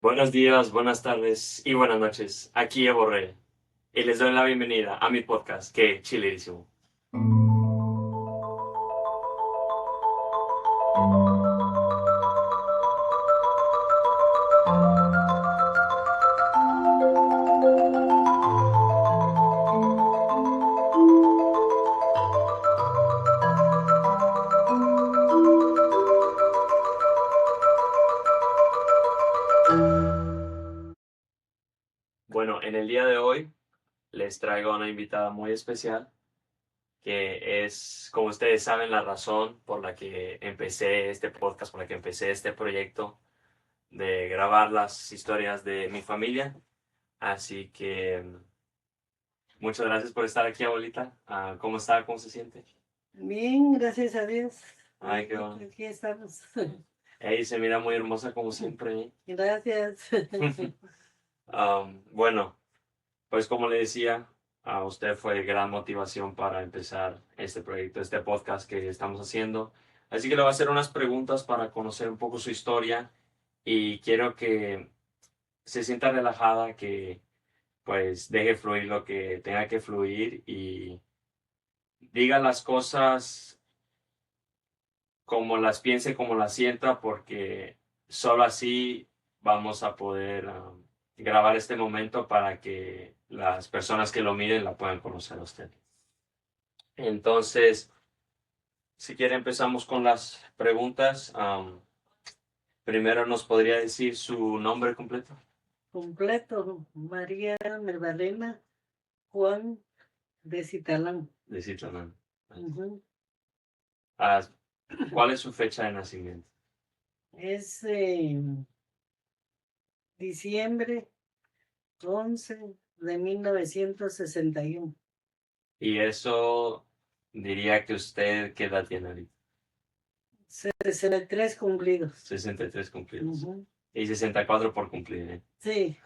Buenos días, buenas tardes y buenas noches. Aquí Evo Rey y les doy la bienvenida a mi podcast, que chilísimo. Bueno, en el día de hoy les traigo a una invitada muy especial, que es, como ustedes saben, la razón por la que empecé este podcast, por la que empecé este proyecto de grabar las historias de mi familia. Así que muchas gracias por estar aquí, abuelita. ¿Cómo está? ¿Cómo se siente? Bien, gracias a Dios. Ay, qué bueno. Aquí estamos. Ey, se mira muy hermosa como siempre, ¿eh? Gracias. Bueno, pues como le decía, a usted fue gran motivación para empezar este proyecto, este podcast que estamos haciendo. Así que le voy a hacer unas preguntas para conocer un poco su historia y quiero que se sienta relajada, que pues deje fluir lo que tenga que fluir y diga las cosas como las piense, como las sienta, porque solo así vamos a poder grabar este momento para que las personas que lo miren la puedan conocer a usted. Entonces, si quiere empezamos con las preguntas. Primero nos podría decir su nombre completo. Completo. María Magdalena Juan de Citalán. De Citlán. Ujú. ¿Cuál es su fecha de nacimiento? Es diciembre 11 de 1961. Y eso diría que usted, ¿qué edad tiene ahorita? 63 cumplidos. 63 cumplidos. Ujú. Y 64 por cumplir, ¿eh? Sí,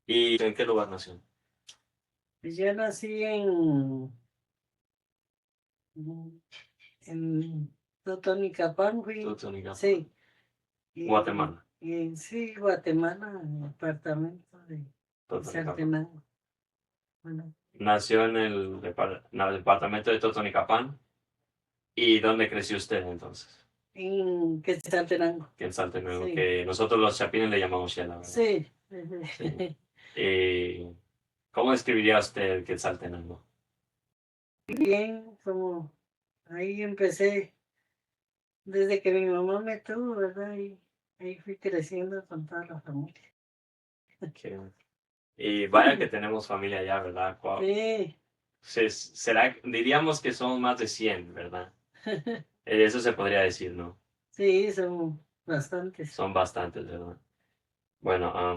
¿Y en qué lugar nació? yo nací en Totonicapán, Totonicapán. sí. Guatemala. Sí, Guatemala, en el departamento de Totonicapán. Saltenango. Bueno, Nació en el departamento de Totonicapán. ¿Y dónde creció usted entonces? en Quetzaltenango. Que en Saltenuevo, Sí, que nosotros los chapines le llamamos Shela, ¿verdad? sí. Sí. ¿Cómo describiría usted Quetzaltenango? Bien, como ahí empecé, desde que mi mamá me tuvo, ¿verdad? Y ahí fui creciendo con toda la familia. Que- Y vaya que tenemos familia allá, ¿verdad? Sí, Diríamos que son más de 100, ¿verdad? Eso se podría decir, ¿no? sí, son bastantes. Son bastantes, ¿verdad? Bueno,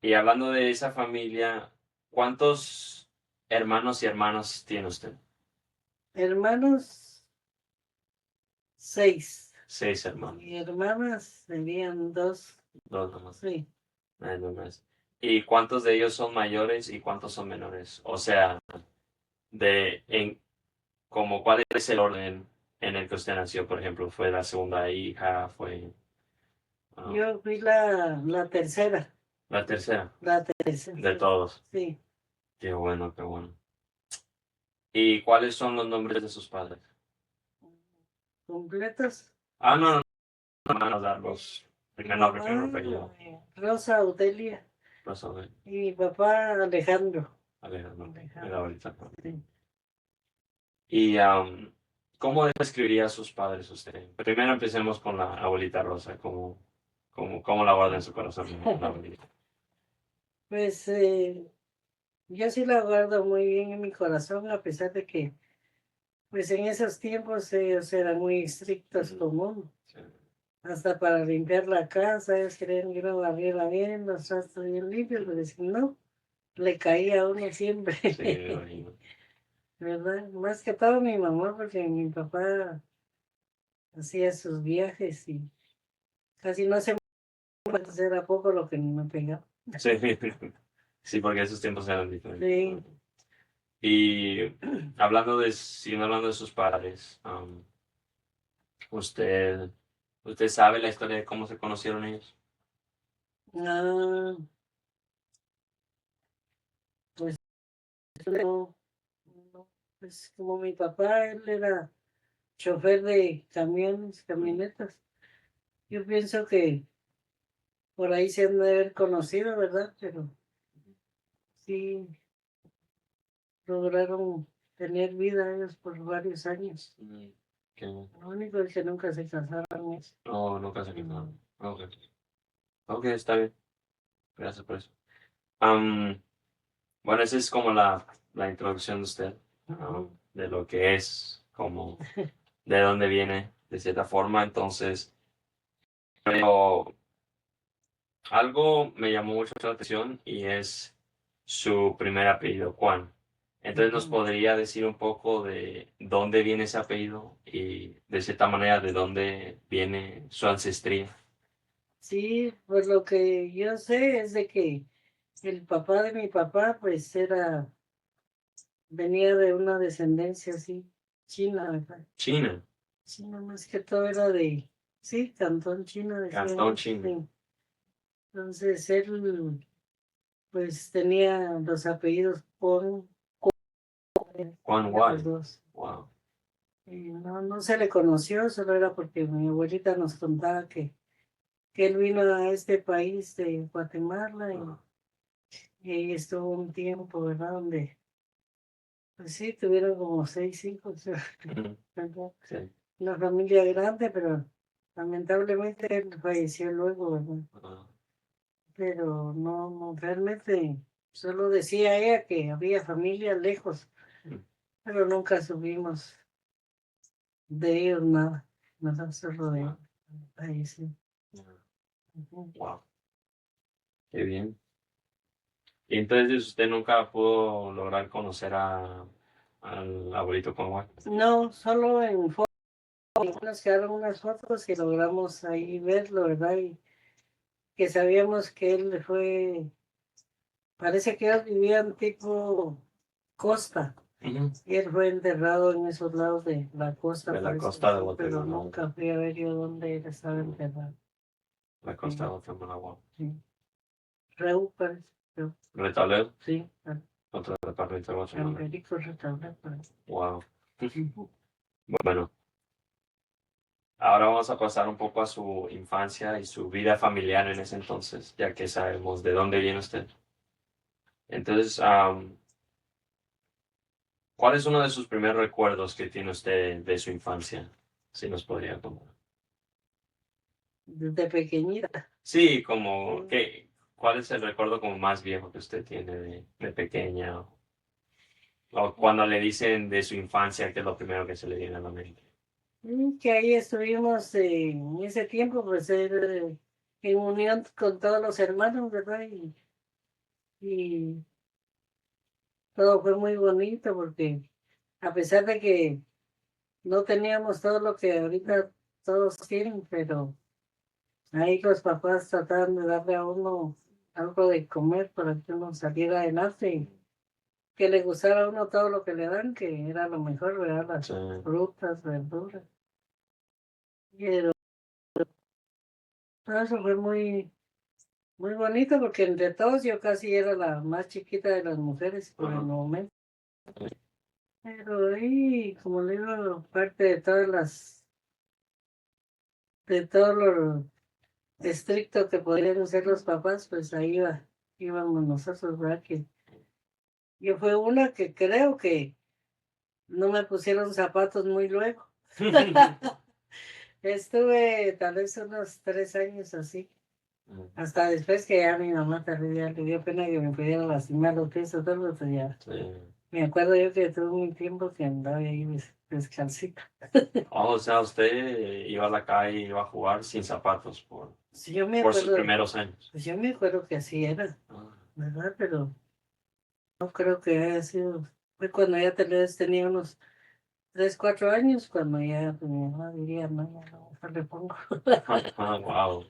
y hablando de esa familia, ¿cuántos hermanos y hermanas tiene usted? Hermanos, 6. 6 hermanos. Y hermanas serían 2. Dos nomás. Sí. Ay, no más. ¿Y cuántos de ellos son mayores y cuántos son menores? O sea, como cuál es el orden en el que usted nació, por ejemplo, ¿fue la segunda hija? ¿Fue Yo fui la tercera. la tercera? La tercera. De todos. Sí. Qué bueno, qué bueno. ¿Y cuáles son los nombres de sus padres? Completos. No, no, no, hermanos largos. Primer nombre, primer apellido. Rosa Audelia. Rosa de Y mi papá Alejandro. Alejandro. Alejandro. Era ahorita. Sí. ¿Y cómo describiría a sus padres usted? Primero empecemos con la abuelita Rosa. ¿Cómo la guarda en su corazón la abuelita? Pues yo sí la guardo muy bien en mi corazón, a pesar de que, pues en esos tiempos ellos eran muy estrictos con uno. Sí, Hasta para limpiar la casa, ellos querían que uno barriera bien, los trastos bien limpios, pero si no, le caía a uno siempre. sí, me imagino. ¿Verdad? Más que todo mi mamá, porque mi papá hacía sus viajes y casi no se pues era poco lo que me pegaba. Sí, sí, porque esos tiempos eran diferentes. Sí. Y siguiendo hablando de sus padres, usted, ¿usted sabe la historia de cómo se conocieron ellos? Ah, pues no, no, pues como mi papá, él era chofer de camiones, camionetas. Yo pienso que por ahí se han de haber conocido, ¿verdad? Pero sí lograron tener vida ellos por varios años. Qué bueno. Lo único es que nunca se casaron. No, nunca se No. quitaron. Ok. Ok, está bien. Gracias por eso. Am, bueno, esa es como la introducción de usted, de lo que es, como de dónde viene, de cierta forma. Entonces, pero algo me llamó mucho la atención y es su primer apellido, Juan. Entonces, ¿nos Ujú. podría decir un poco de dónde viene ese apellido y de cierta manera de dónde viene su ancestría? Sí, pues lo que yo sé es de que el papá de mi papá, pues venía de una descendencia así, china, ¿verdad? China, China más que todo era sí, Cantón China, Cantón decíamos, chino. sí. Entonces él, pues tenía los apellidos Juan, Juan tenía los Guay. dos. Wow. Y no se le conoció, solo era porque mi abuelita nos contaba que él vino a este país de Guatemala y ahí estuvo un tiempo, ¿verdad? Donde, pues sí, tuvieron como 6 hijos, Ujú. ¿verdad? Sí. Una familia grande, pero lamentablemente él falleció luego, ¿verdad? Ah, Pero no, realmente solo decía ella que había familia lejos, mm, pero nunca supimos de ellos nada, nada solo de él. wow. Falleció. Ujú. Wow. Qué bien. Y entonces usted nunca pudo lograr conocer al abuelito Juan. No, solo en fotos, nos quedaron unas fotos y logramos ahí verlo, ¿verdad? Y que sabíamos que él fue, parece que ellos vivían tipo costa, Ujú. y él fue enterrado en esos lados de la costa, De la parece, costa de sí, pero Guatemala. nunca fui a ver yo dónde él estaba Mm, enterrado. la costa de Sí, Guatemala, wow. sí. Raúl parece, Raúl, Retablero, sí, otro departamento de Guatemala. Alberico Restaurante parece. Wow. Ujú. Bueno, ahora vamos a pasar un poco a su infancia y su vida familiar en ese entonces, ya que sabemos de dónde viene usted. Entonces, ¿cuál es uno de sus primeros recuerdos que tiene usted de su infancia? Si nos podría contar. Desde pequeñita. Sí, como Sí. ¿cuál es el recuerdo como más viejo que usted tiene de pequeña? O cuando le dicen de su infancia, ¿qué es lo primero que se le viene a la mente? Que ahí estuvimos en ese tiempo, pues en unión con todos los hermanos, ¿verdad? Y todo fue muy bonito porque a pesar de que no teníamos todo lo que ahorita todos tienen, pero ahí los papás trataban de darle a uno algo de comer para que uno saliera adelante y que le gustara a uno todo lo que le dan, que era lo mejor, ¿verdad? Sí. Las frutas, verduras. Pero todo eso fue muy bonito porque entre todos yo casi era la más chiquita de las mujeres por el Ajá. momento. Pero ahí, como le digo, parte de todo lo estricto que podrían ser los papás, pues ahí íbamos nosotros, ¿verdad? Que yo fue una que creo que no me pusieron zapatos muy luego. Estuve tal vez unos 3 años así. Hasta después que ya mi mamá también ya le dio pena que me pudiera lastimar los pies o todo, pues ya. Sí. Me acuerdo yo que tuve un tiempo que andaba ahí descalcita. Oh, o sea, usted iba a la calle, iba a jugar sin zapatos Sí, yo me por sus acuerdo, primeros años. pues yo me acuerdo que así era, Ah, ¿verdad? Pero no creo que haya sido, fue cuando ya tal vez tenía unos 3, 4 años, cuando ya pues, mi mamá diría, no, ya no, mejor le pongo. wow.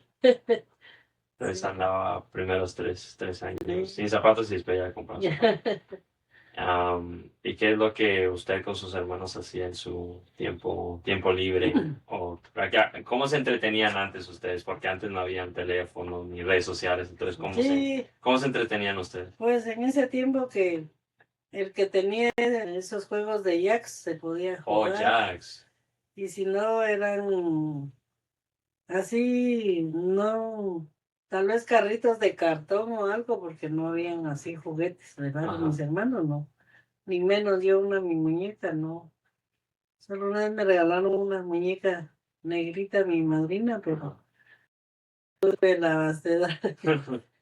Entonces Sí, andaba primeros tres años sí. sin zapatos y después ya compraba zapatos. ¿Y qué es lo que usted con sus hermanos hacía en su tiempo libre? ¿O cómo se entretenían antes ustedes? Porque antes no habían teléfono ni redes sociales, entonces Sí, cómo se entretenían ustedes? pues en ese tiempo que el que tenía esos juegos de jacks se podía Oh, jugar, Jax. y si no eran así, no, tal vez carritos de cartón o algo, porque no habían así juguetes, ¿verdad? De Ajá. mis hermanos, no. Ni menos yo una mi muñeca, no. Solo una vez me regalaron una muñeca negrita mi madrina, pero tuve la vastedad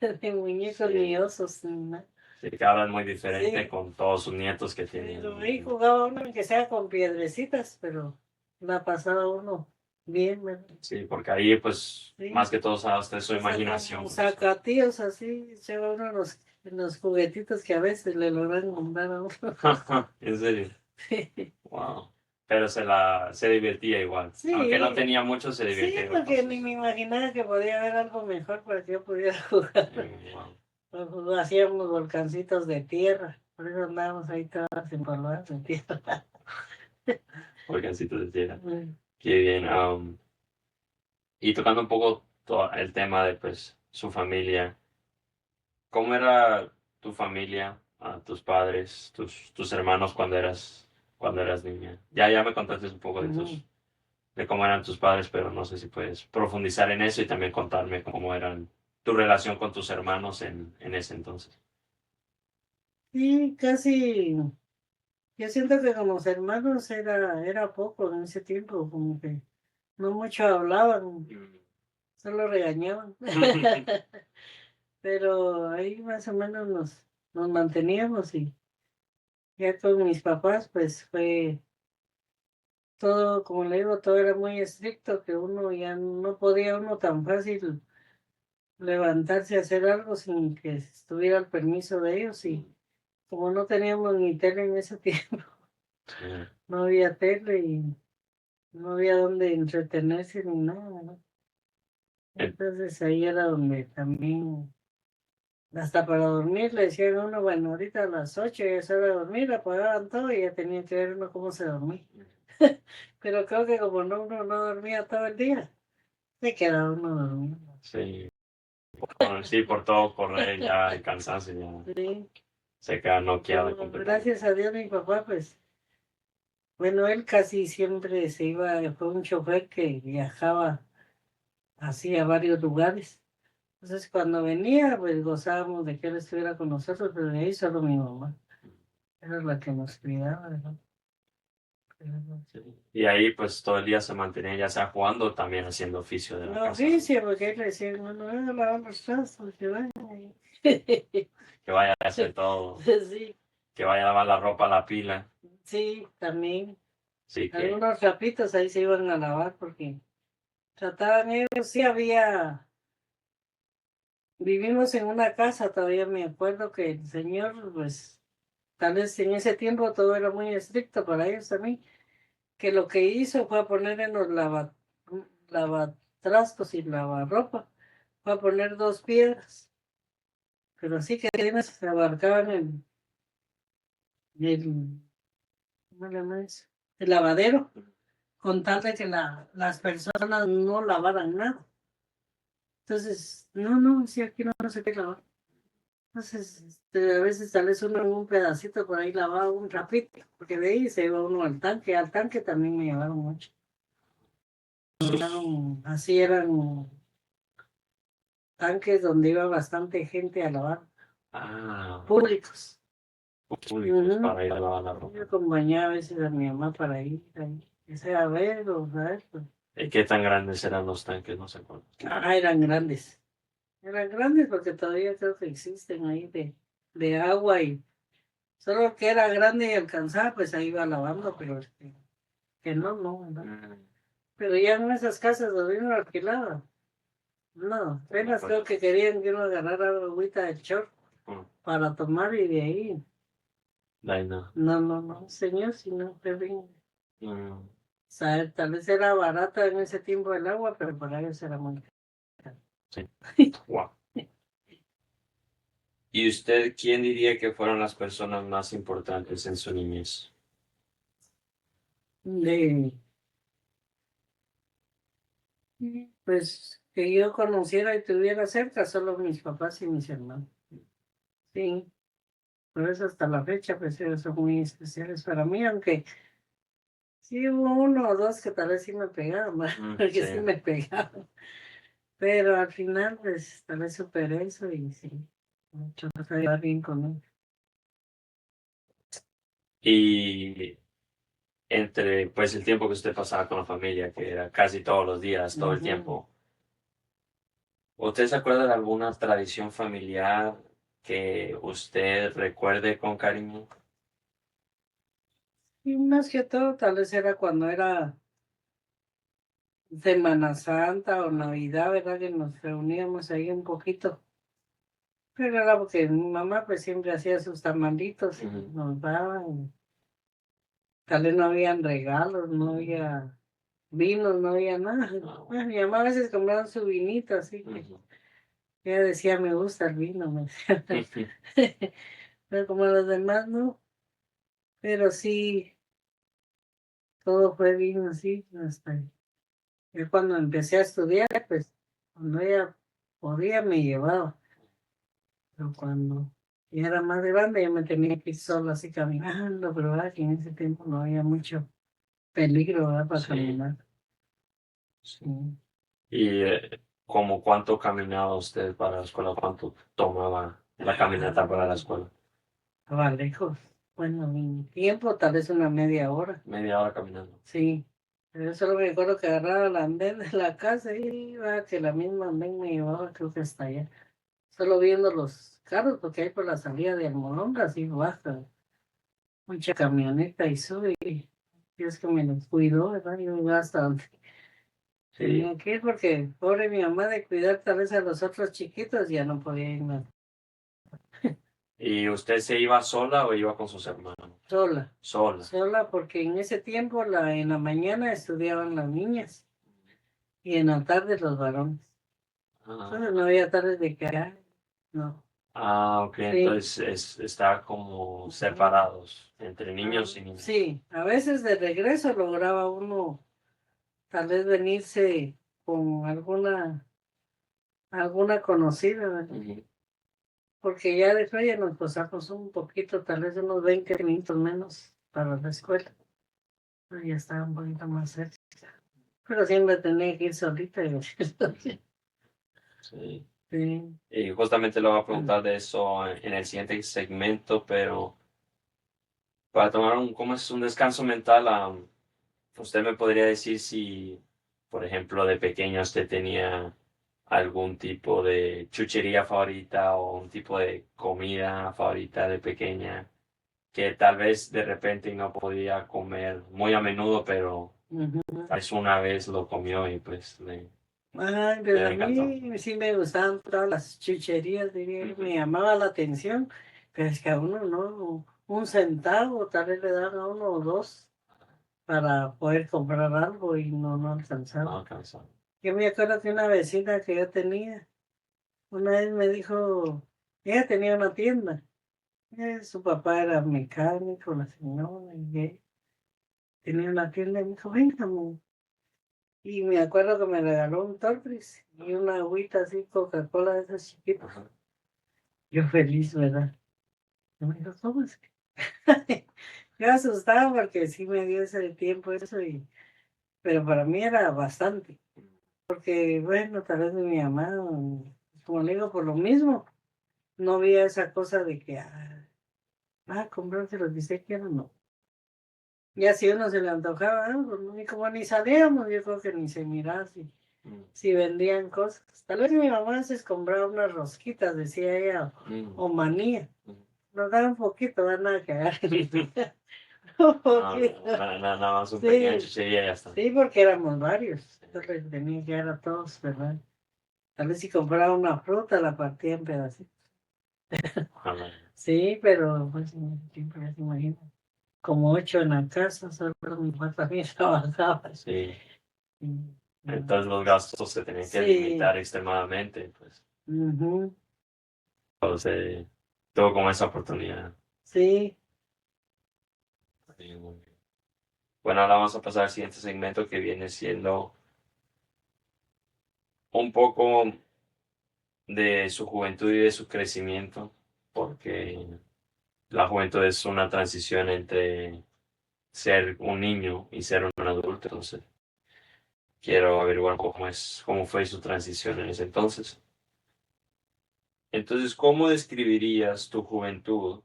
de muñecos ni Sí, osos ni nada. sí, que ahora es muy diferente Sí, con todos sus nietos que pero ahí tienen. jugaba uno que sea con piedrecitas, pero la pasaba uno bien, ¿verdad? Sí, porque ahí pues Sí. más que todo sabe usted su Hasta con imaginación. sacatíos así, lleva uno los juguetitos que a veces le logran comprar a uno. En serio. Wow. Pero se divertía igual. Aunque no Sí, tenía mucho, se sí, divertía igual con porque ni sus. me imaginaba que podía haber algo mejor para que yo pudiera jugar. Wow. Hacíamos volcancitos de tierra, por eso andábamos ahí todas empolvadas de tierra. Volcancito de tierra. Mm. Qué bien. Y tocando un poco el tema de pues su familia. ¿Cómo era tu familia, tus padres, tus hermanos cuando eras niña? Ya me contaste un poco de Ujú. de cómo eran tus padres, pero no sé si puedes profundizar en eso y también contarme cómo eran tu relación con tus hermanos en ese entonces. Sí, casi, yo siento que como los hermanos era poco en ese tiempo, como que no mucho hablaban, solo regañaban. Pero ahí más o menos nos manteníamos, y ya con mis papás pues fue todo, como le digo, todo era muy estricto, que uno ya no podía uno tan fácil levantarse a hacer algo sin que estuviera el permiso de ellos, y como no teníamos ni tele en ese tiempo, Sí. no había tele y no había donde entretenerse ni nada, ¿no? Eh, Entonces ahí era donde también, hasta para dormir, le decían a uno, bueno, ahorita a las 8 ya es hora de dormir, apagaban todo y ya tenía que ver uno cómo se dormía. Pero creo que como uno no dormía todo el día, se quedaba uno dormido. Sí, sí, por todo correr ya el cansancio ya Sí, se queda noqueada pero completamente. gracias a Dios mi papá, pues, bueno, él casi siempre se iba, fue un chofer que viajaba así a varios lugares. Entonces cuando venía, pues gozábamos de que él estuviera con nosotros, pero de ahí solo mi mamá. Era la que nos cuidaba, ¿no? Pero Sí. Y ahí pues todo el día se mantenía ya sea jugando o también haciendo oficio de la no casa. oficio, porque él le decía, no, no, no, lavar los trastos, que vaya ahí. Que vaya a hacer todo, Sí, que vaya a lavar la ropa a la pila. sí, también. Sí que. Algunos rapitos ahí se iban a lavar porque trataban ellos, sí había, vivimos en una casa, todavía me acuerdo que el señor, pues, tal vez en ese tiempo todo era muy estricto para ellos también, que lo que hizo fue poner en los lavatrastos y lavarropa, fue a poner dos piedras, pero sí que apenas abarcaban el, ¿cómo le llaman eso? El lavadero, con tal de que las personas no lavaran nada. Entonces, no, no, si aquí no se puede lavar. Entonces, a veces tal vez uno en un pedacito por ahí lavaba un rapito, porque de ahí se iba uno al tanque también me llevaron mucho. Así eran tanques donde iba bastante gente a lavar, Ah, públicos. públicos Ujú. para ir a lavar la Yo ropa. acompañaba a veces a mi mamá para ir ahí, que sea a ver o a ver, pues. ¿Y qué tan grandes eran los tanques? No sé cuánto. Ah, eran grandes. Eran grandes porque todavía creo que existen ahí de agua, y solo que era grande y alcanzaba, pues ahí iba lavando, pero que no, no, no. Pero ya en esas casas donde uno alquilaba, no, No, apenas pues. creo que querían que uno agarrara agüita del chorro Mm, para tomar, y de ahí, de ahí no. no, no, no, señor, si no, pero bien. Mm, Saber, tal vez era barata en ese tiempo el agua, pero para ellos era muy caro. sí. Wow. ¿Y usted quién diría que fueron las personas más importantes en su niñez? De, pues que yo conociera y tuviera cerca solo mis papás y mis hermanos. Sí, por eso hasta la fecha pues ellos son muy especiales para mí, aunque sí hubo uno o dos que tal vez sí me pegaban, ¿verdad? Porque Sí. sí me pegaban. Pero al final pues tal vez superé eso y sí, mucho llevar bien con él. Y entre pues el tiempo que usted pasaba con la familia, que era casi todos los días, todo el Ujú. tiempo, ¿usted se acuerda de alguna tradición familiar que usted recuerde con cariño? Y más que todo tal vez era cuando era Semana Santa o Navidad, ¿verdad? Que nos reuníamos ahí un poquito. Pero era porque mi mamá pues siempre hacía sus tamalitos y Ujú. nos daban. Tal vez no habían regalos, no había vinos, no había nada. Ah, Bueno, mi mamá a veces compraba su vinito, así que ujú. ella decía, me gusta el vino, me decía. Ujú. Pero como los demás no. Pero sí, todo fue bien así. Hasta yo cuando empecé a estudiar, pues cuando ella podía me llevaba. Pero cuando ya era más grande, yo me tenía que ir solo así caminando, pero ¿verdad? Que en ese tiempo no había mucho peligro, ¿verdad? Para Sí, caminar. sí. Sí. ¿Y como cuánto caminaba usted para la escuela? ¿Cuánto tomaba la caminata para la Ah, escuela? estaba lejos. Bueno, mi tiempo tal vez una media hora. Media hora caminando. Sí. Pero yo solo me acuerdo que agarraba la andén de la casa y iba, que la misma andén me llevaba, creo que hasta allá. Solo viendo los carros, porque ahí por la salida de Almolonga, así baja mucha camioneta y sube. Y es que me los cuidó, ¿verdad? Yo iba hasta donde Sí. tenía que ir, porque pobre mi mamá de cuidar tal vez a los otros chiquitos, ya no podía ir más ¿Y usted se iba sola o iba con sus hermanos? sola. Sola. Sola, porque en ese tiempo en la mañana estudiaban las niñas y en la tarde los varones. Ah, Entonces no había tardes de que, no. ok, Sí. entonces está como separados entre niños y niñas. Sí, a veces de regreso lograba uno tal vez venirse con alguna conocida, ¿verdad? Ujú. Porque ya después ya nos pasamos un poquito, tal vez unos 20 minutos menos para la escuela. Pero ya estaba un poquito más cerca. Pero siempre tenía que ir solita. Ujú. Sí. Sí. Y justamente le voy a preguntar de eso en el siguiente segmento, pero para tomar ¿cómo es un descanso mental? ¿Usted me podría decir si, por ejemplo, de pequeño usted tenía algún tipo de chuchería favorita o un tipo de comida favorita de pequeña que tal vez de repente no podía comer muy a menudo, pero Ujú. tal vez una vez lo comió y pues Ay, pues le a encantó? mí sí me gustaban todas las chucherías, diría yo, Ujú. me llamaba la atención, pero es que a uno no, un centavo tal vez le dan a uno o dos para poder comprar algo y no No alcanzaba. alcanzó. Yo me acuerdo que una vecina que yo tenía, una vez me dijo, ella tenía una tienda, su papá era mecánico, la señora, y ella tenía una tienda y me dijo, venga, y me acuerdo que me regaló un Tortris y una agüita así, Coca-Cola de esas chiquitas. Ajá. Yo feliz, ¿verdad? Y me dijo, ¿cómo es que? Yo asustaba porque sí me dio ese tiempo eso, pero para mí era bastante. Porque, bueno, tal vez mi mamá, como le digo, por lo mismo, no había esa cosa de que, comprarse lo que usted quiera, no. Ya si uno se le antojaba algo, ¿no? Y como ni salíamos, yo creo que ni se miraba Mm, si vendían cosas. Tal vez mi mamá se compraba unas rosquitas, decía ella, mm, o manía. mm. Nos da un poquito, ¿verdad? Nada que agarrar. Un No, poquito. nada más un pequeño Sí, chuchería y ya está. sí, porque éramos varios. Sí. Entonces tenía que dar a todos, ¿verdad? Tal vez si compraba una fruta, la partía en pedacitos. Ojalá. Sí, pero pues en ese tiempo ya se imagina. Como 8 en la casa, solo mi papá también trabajaba. Sí. Sí, Entonces los gastos se tenían que sí, limitar extremadamente, pues. ujú, Entonces, tuvo como esa oportunidad. Sí, Sí, muy bien. Bueno, ahora vamos a pasar al siguiente segmento que viene siendo un poco de su juventud y de su crecimiento, porque la juventud es una transición entre ser un niño y ser un adulto, entonces quiero averiguar cómo fue su transición en ese entonces. Entonces, ¿cómo describirías tu juventud?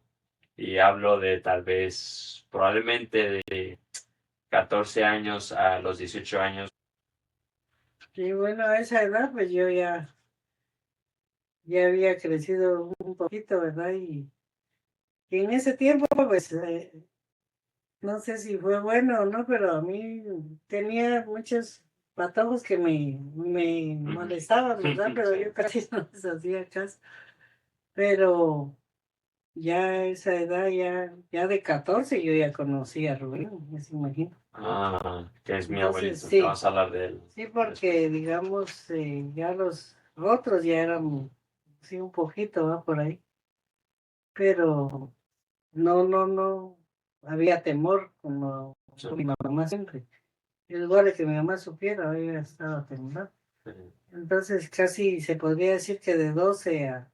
Y hablo de tal vez, probablemente de 14 años a los 18 años. y bueno, a esa edad pues yo ya había crecido un poquito, ¿verdad? Y en ese tiempo pues no sé si fue bueno o no, pero a mí tenía muchos patojos que me molestaban, ¿verdad? Pero Sí. yo casi no les hacía caso. Pero ya a esa edad, ya de 14 yo ya conocí a Rubén, ya se imagino. Ah, que es mi Entonces, abuelito, que sí, vas a hablar de él sí, después. porque digamos, ya los otros ya eran, sí, un poquito, ¿va? Por ahí. Pero no, había temor como Sí, con mi mamá siempre. En lugar de que mi mamá supiera, había estado temblando. sí. Entonces, casi se podría decir que de 12 a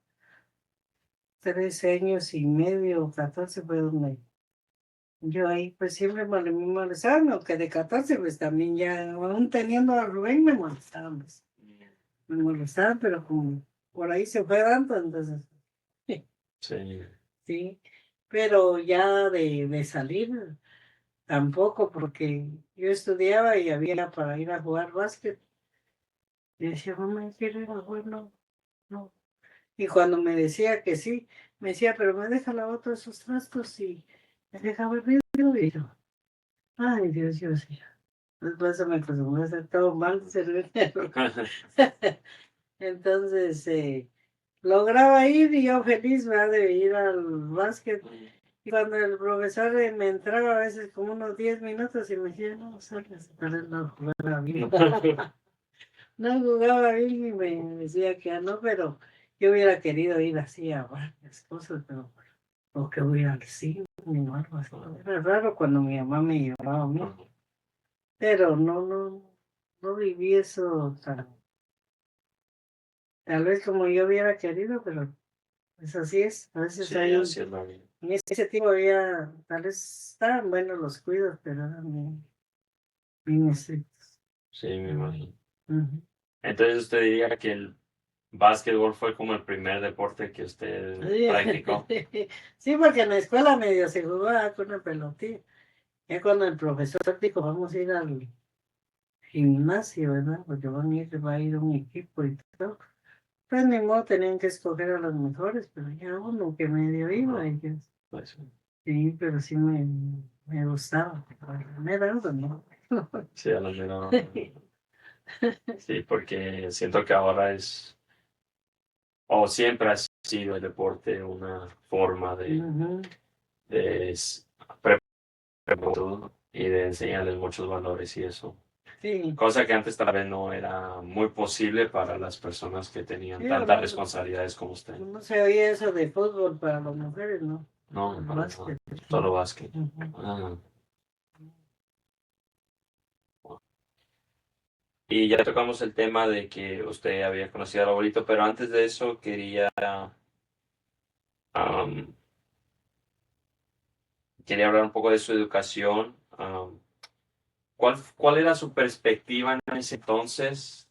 13 años y medio, 14 fue donde yo ahí pues siempre me molestaban, aunque de 14 pues también ya, aún teniendo a Rubén me molestaban, pues. Me molestaban, pero como por ahí se fue dando, entonces, Sí. sí, pero ya de salir tampoco, porque yo estudiaba y había para ir a jugar básquet, y decía, mamá, quiero ir a jugar, no, no. Y cuando me decía que sí, me decía, pero me deja lavar todos esos trastos y me deja ver video, y yo, ay, Dios, yo sí. Después se me acostumbró a hacer todo mal, servir. Entonces, lograba ir y yo feliz, ¿verdad? De ir al básquet. Y cuando el profesor me entraba a veces como unos 10 minutos y me decía, no, salgas, tal vez no jugaba bien. No jugaba bien y me decía que no, pero yo hubiera querido ir así a varias cosas, pero o que voy al cine o algo así. Era raro cuando mi mamá me llevaba a mí, pero no viví eso tal vez como yo hubiera querido, pero pues así es. A veces Sí, hay, así es la vida. en ese tiempo había, tal vez estaban buenos los cuidos, pero eran bien estrictos. Sí, me imagino. Ujú. Entonces usted diría que el básquetbol fue como el primer deporte que usted Sí, practicó. sí, porque en la escuela medio se jugaba con una pelotilla. Ya cuando el profesor dijo, vamos a ir al gimnasio, ¿verdad? Porque va a ir un equipo y todo. Pues ni modo, tenían que escoger a los mejores, pero ya uno que medio iba, Ajá, y yo, pues, sí, pero sí me gustaba. Me daba, ¿no? sí, a la mera. Sí, porque siento que ahora es, o siempre ha sido el deporte una forma Ujú. de preparar todo y de enseñarles muchos valores y eso. Sí, Cosa que antes tal vez no era muy posible para las personas que tenían sí, tantas responsabilidades como usted. no se oía eso de fútbol para las mujeres, ¿no? No, El para nada. básquet. Solo básquet. Ujú. Ah, y ya tocamos el tema de que usted había conocido al abuelito, pero antes de eso am, quería hablar un poco de su educación. ¿Cuál era su perspectiva en ese entonces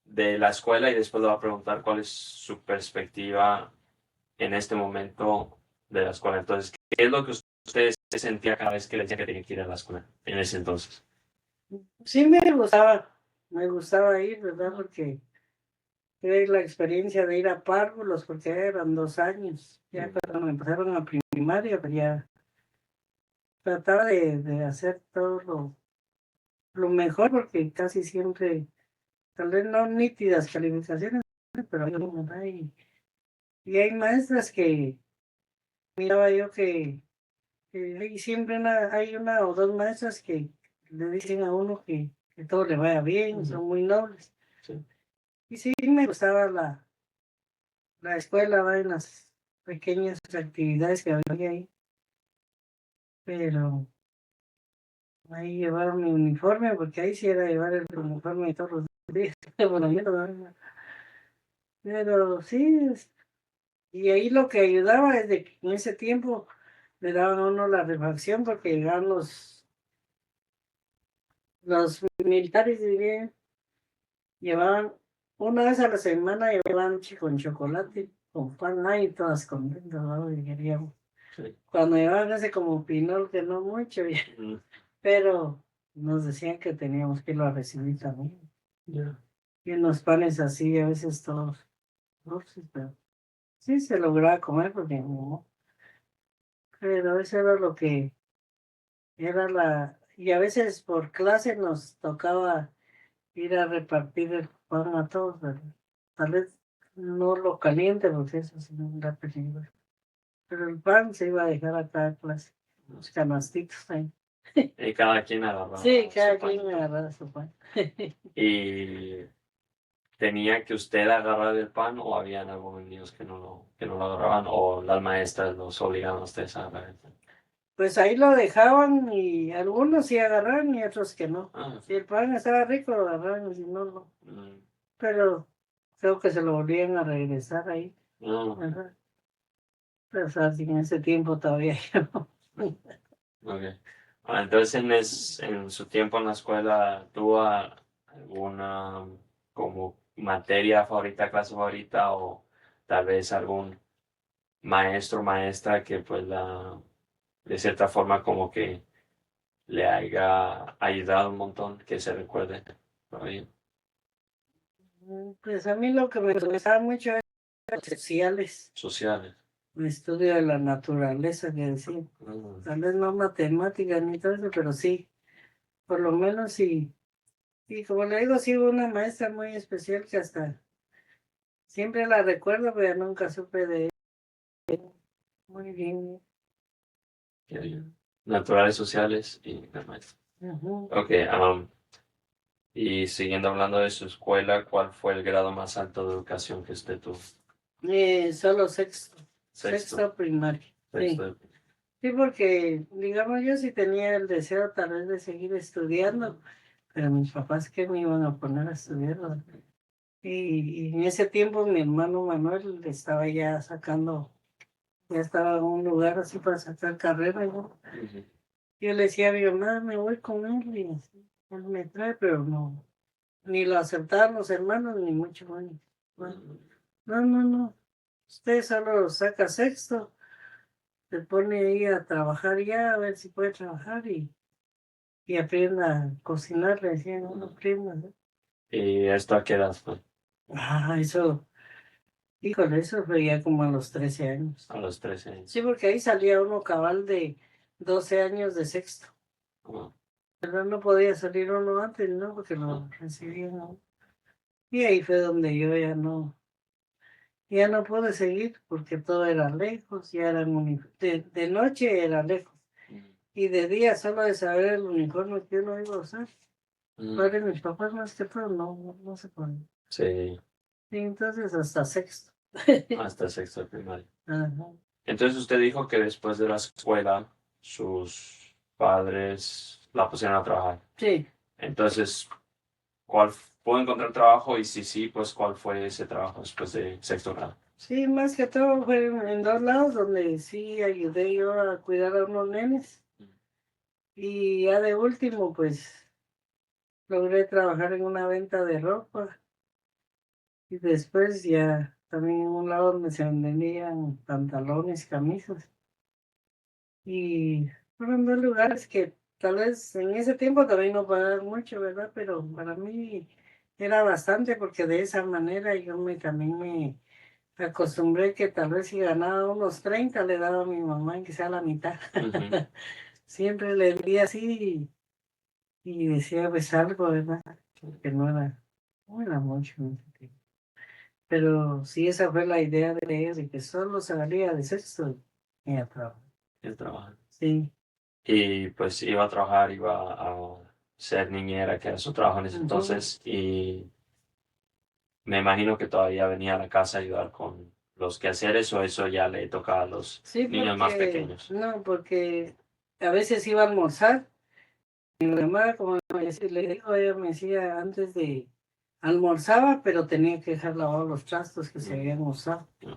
de la escuela? Y después le voy a preguntar cuál es su perspectiva en este momento de la escuela. Entonces, ¿qué es lo que usted sentía cada vez que le decía que tenía que ir a la escuela en ese entonces? Sí me gustaba ir, ¿verdad? Porque era la experiencia de ir a párvulos, porque eran 2 años. Ya cuando empezaron a primaria, pues ya trataba de hacer todo lo mejor, porque casi siempre, tal vez no nítidas calificaciones, pero ¿verdad? Y hay maestras que miraba yo que hay siempre hay una o dos maestras que le dicen a uno que todo le vaya bien, son muy nobles. Sí. Y sí, me gustaba la escuela, ¿va? pequeñas actividades que había ahí. Pero ahí llevaron mi uniforme, porque ahí sí era llevar el uniforme todos los días. Bueno, yo no, pero sí, y ahí lo que ayudaba es de que en ese tiempo le daban a uno la refacción porque llegaban los militares, diría, llevaban una vez a la semana, llevaban con chocolate, con pan ahí, todas contentas, ¿no? Y queríamos. Sí. Cuando llevaban ese como pinol, que no mucho, pero nos decían que teníamos que irlo a recibir también. Y unos panes así, a veces todos dulces, pero sí se lograba comer porque no. Pero eso era lo que era y a veces por clase nos tocaba ir a repartir el pan a todos, ¿verdad? Tal vez no lo caliente, porque eso sí no era peligroso. Pero el pan se iba a dejar a cada clase, los canastitos ahí. Y cada quien agarraba Sí, cada su pan. quien agarraba su pan. ¿Y tenía que usted agarrar el pan o habían algunos niños que no lo agarraban o las maestras los obligaban a ustedes a agarrar el pan? Pues ahí lo dejaban y algunos sí agarraban y otros que no. Ah, Si el pan estaba rico, lo agarraban y si no, no. mm, Pero creo que se lo volvían a regresar ahí. no, Ajá. Pero o sea, si en ese tiempo todavía ya no. ok. Entonces en su tiempo en la escuela, ¿tuvo alguna como materia favorita, clase favorita o tal vez algún maestro o maestra que pues de cierta forma como que le haya ayudado un montón, que se recuerde todavía? Pues a mí lo que me gustaba mucho era las sociales, Sociales. el estudio de la naturaleza, que decía. Tal vez no matemáticas ni todo eso, pero sí, por lo menos sí. Y como le digo, sí hubo una maestra muy especial que hasta siempre la recuerdo, pero nunca supe de ella. Muy bien. Qué bien. Naturales, sociales y demás. Ujú. Ok, y siguiendo hablando de su escuela, ¿cuál fue el grado más alto de educación que usted tuvo? Solo sexto. Sexto. Sexto primario. Sí. Sexto. Sí, porque, digamos, yo sí tenía el deseo tal vez de seguir estudiando, pero mis papás que me iban a poner a estudiar, ¿verdad? Y en ese tiempo mi hermano Manuel estaba ya sacando, ya estaba en un lugar así para sacar carrera, ¿no? Ujú. Yo le decía a mi mamá, me voy con él y así, él me trae, pero no, ni lo aceptaban los hermanos, ni mucho menos. Bueno, no, usted solo saca sexto, se pone ahí a trabajar ya, a ver si puede trabajar y aprenda a cocinar, le decían a uno primo, ¿no? ¿Y esto a qué edad fue? Eso, híjole, eso fue ya como a los 13 años. A los 13 años. Sí, porque ahí salía uno cabal de 12 años de sexto. Ah, Pero no podía salir uno antes, ¿no? Porque lo recibían, ¿no? Y ahí fue donde yo ya no pude seguir porque todo era lejos, ya eran de noche era lejos. Y de día solo de saber el uniforme que uno iba a usar. Padre, mis papás más que todo no se ponen. sí, Y entonces hasta sexto. hasta sexto de primaria. Ajá. Entonces usted dijo que después de la escuela sus padres la pusieron a trabajar. Sí, Entonces, ¿cuál pudo encontrar trabajo? Y si sí, pues ¿cuál fue ese trabajo después de sexto grado? sí, más que todo fue en dos lados donde sí ayudé yo a cuidar a unos nenes. Y ya de último, pues logré trabajar en una venta de ropa. Y después ya también en un lado donde se vendían pantalones, camisas. Y fueron dos lugares que tal vez en ese tiempo también no pagaban mucho, ¿verdad? Pero para mí era bastante porque de esa manera también me acostumbré que tal vez si ganaba unos 30 le daba a mi mamá que sea la mitad. Ujú. Siempre le di así y decía pues algo, ¿verdad? Que no era mucho en ese tiempo. Pero sí, esa fue la idea de ellos, de que solo salía de sexto y a trabajar. El trabajo. Sí. Y pues iba a trabajar, iba a ser niñera, que era su trabajo en ese Ujú. entonces, y me imagino que todavía venía a la casa a ayudar con los quehaceres o eso ya le toca a los Sí, niños más porque, pequeños? no, porque a veces iba a almorzar. Mi mamá, como le digo, ella me decía antes de almorzaba, pero tenía que dejar lavados los trastos que se Mm, habían usado. mm,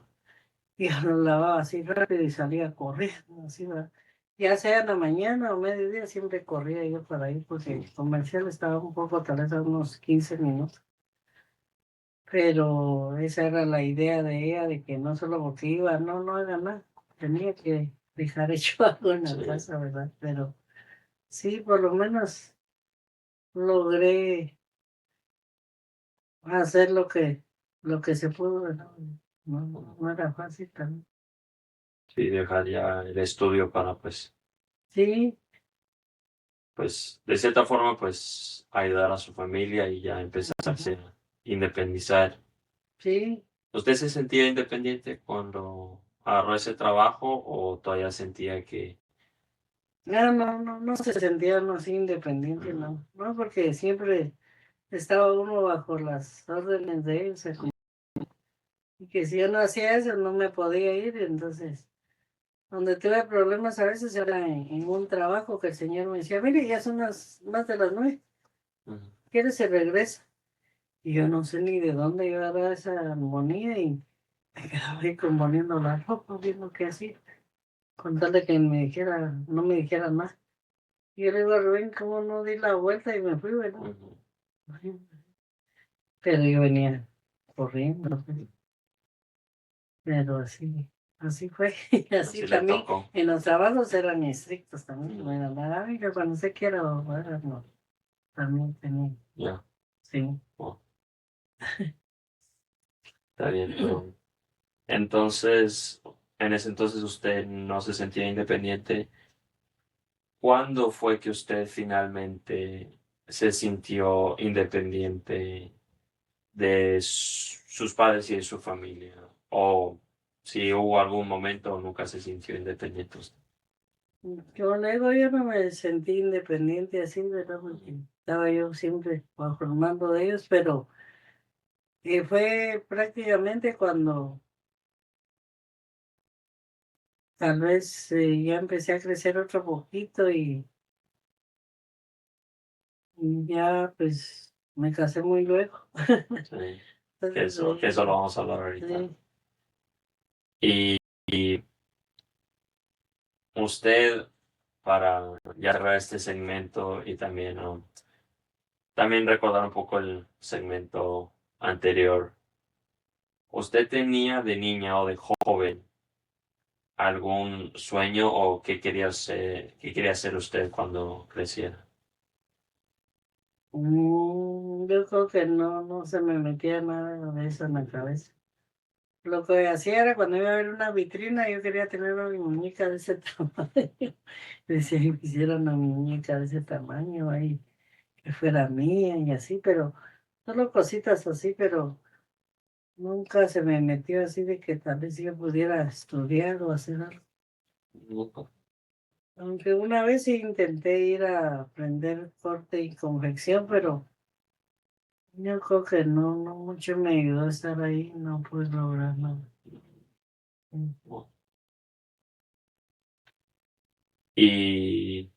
Y yo los lavaba así rápido y salía corriendo, así va. Ya sea en la mañana o mediodía, siempre corría yo para ahí porque mm. el comercial estaba un poco, tal vez a unos 15 minutos. Pero esa era la idea de ella, de que no solo porque iba, no haga nada. Tenía que dejar hecho algo en la Sí, casa, ¿verdad? Pero sí, por lo menos logré hacer lo que se pudo, ¿verdad? No era fácil también. sí, dejar ya el estudio para Sí, pues, de cierta forma, pues, ayudar a su familia y ya empezarse ujú, a independizar. sí. ¿Usted se sentía independiente cuando agarró ese trabajo o todavía sentía que... No se sentía uno así independiente, mm, no, porque siempre estaba uno bajo las órdenes de él, o sea, y que si yo no hacía eso no me podía ir, entonces, donde tuve problemas a veces era en un trabajo que el señor me decía, mire, ya son las más de las 9, mm, ¿quieres se regresa? Y yo no sé ni de dónde iba a dar esa armonía y me quedaba ahí componiendo la ropa, viendo qué hacía, con tal de que me dijera, no me dijera nada. Y yo le digo a Rubén, ¿cómo no di la vuelta y me fui, verdad? mm, Pero yo venía corriendo, pues, pero así fue. Y así así le también, tocó. en los trabajos eran estrictos también, no Mm, era nada, "Ay, que cuando se quiera, bueno, no, también tenía, ya, sí. oh, está bien. Entonces, en ese entonces usted no se sentía independiente. ¿Cuándo fue que usted finalmente se sintió independiente de sus padres y de su familia? O si hubo algún momento o nunca se sintió independiente usted. Yo luego yo no me sentí independiente así, ¿verdad? Porque estaba yo siempre bajo el mando de ellos, pero fue prácticamente cuando tal vez ya empecé a crecer otro poquito y ya pues me casé muy luego. Sí, Entonces, que eso lo vamos a hablar ahorita. sí. Y, y usted, para ya cerrar este segmento y también, también recordar un poco el segmento anterior, ¿usted tenía de niña o de joven algún sueño o qué quería ser usted cuando creciera? Yo creo que no se me metía nada de eso en la cabeza. Lo que hacía era cuando iba a ver una vitrina, yo quería tener una muñeca de ese tamaño. Decía que quisiera una muñeca de ese tamaño ahí, que fuera mía y así, pero solo cositas así, pero nunca se me metió así de que tal vez yo pudiera estudiar o hacer algo. Nunca. Aunque una vez sí intenté ir a aprender corte y confección, pero yo creo que no mucho me ayudó a estar ahí, no pude lograr nada. Mm. Y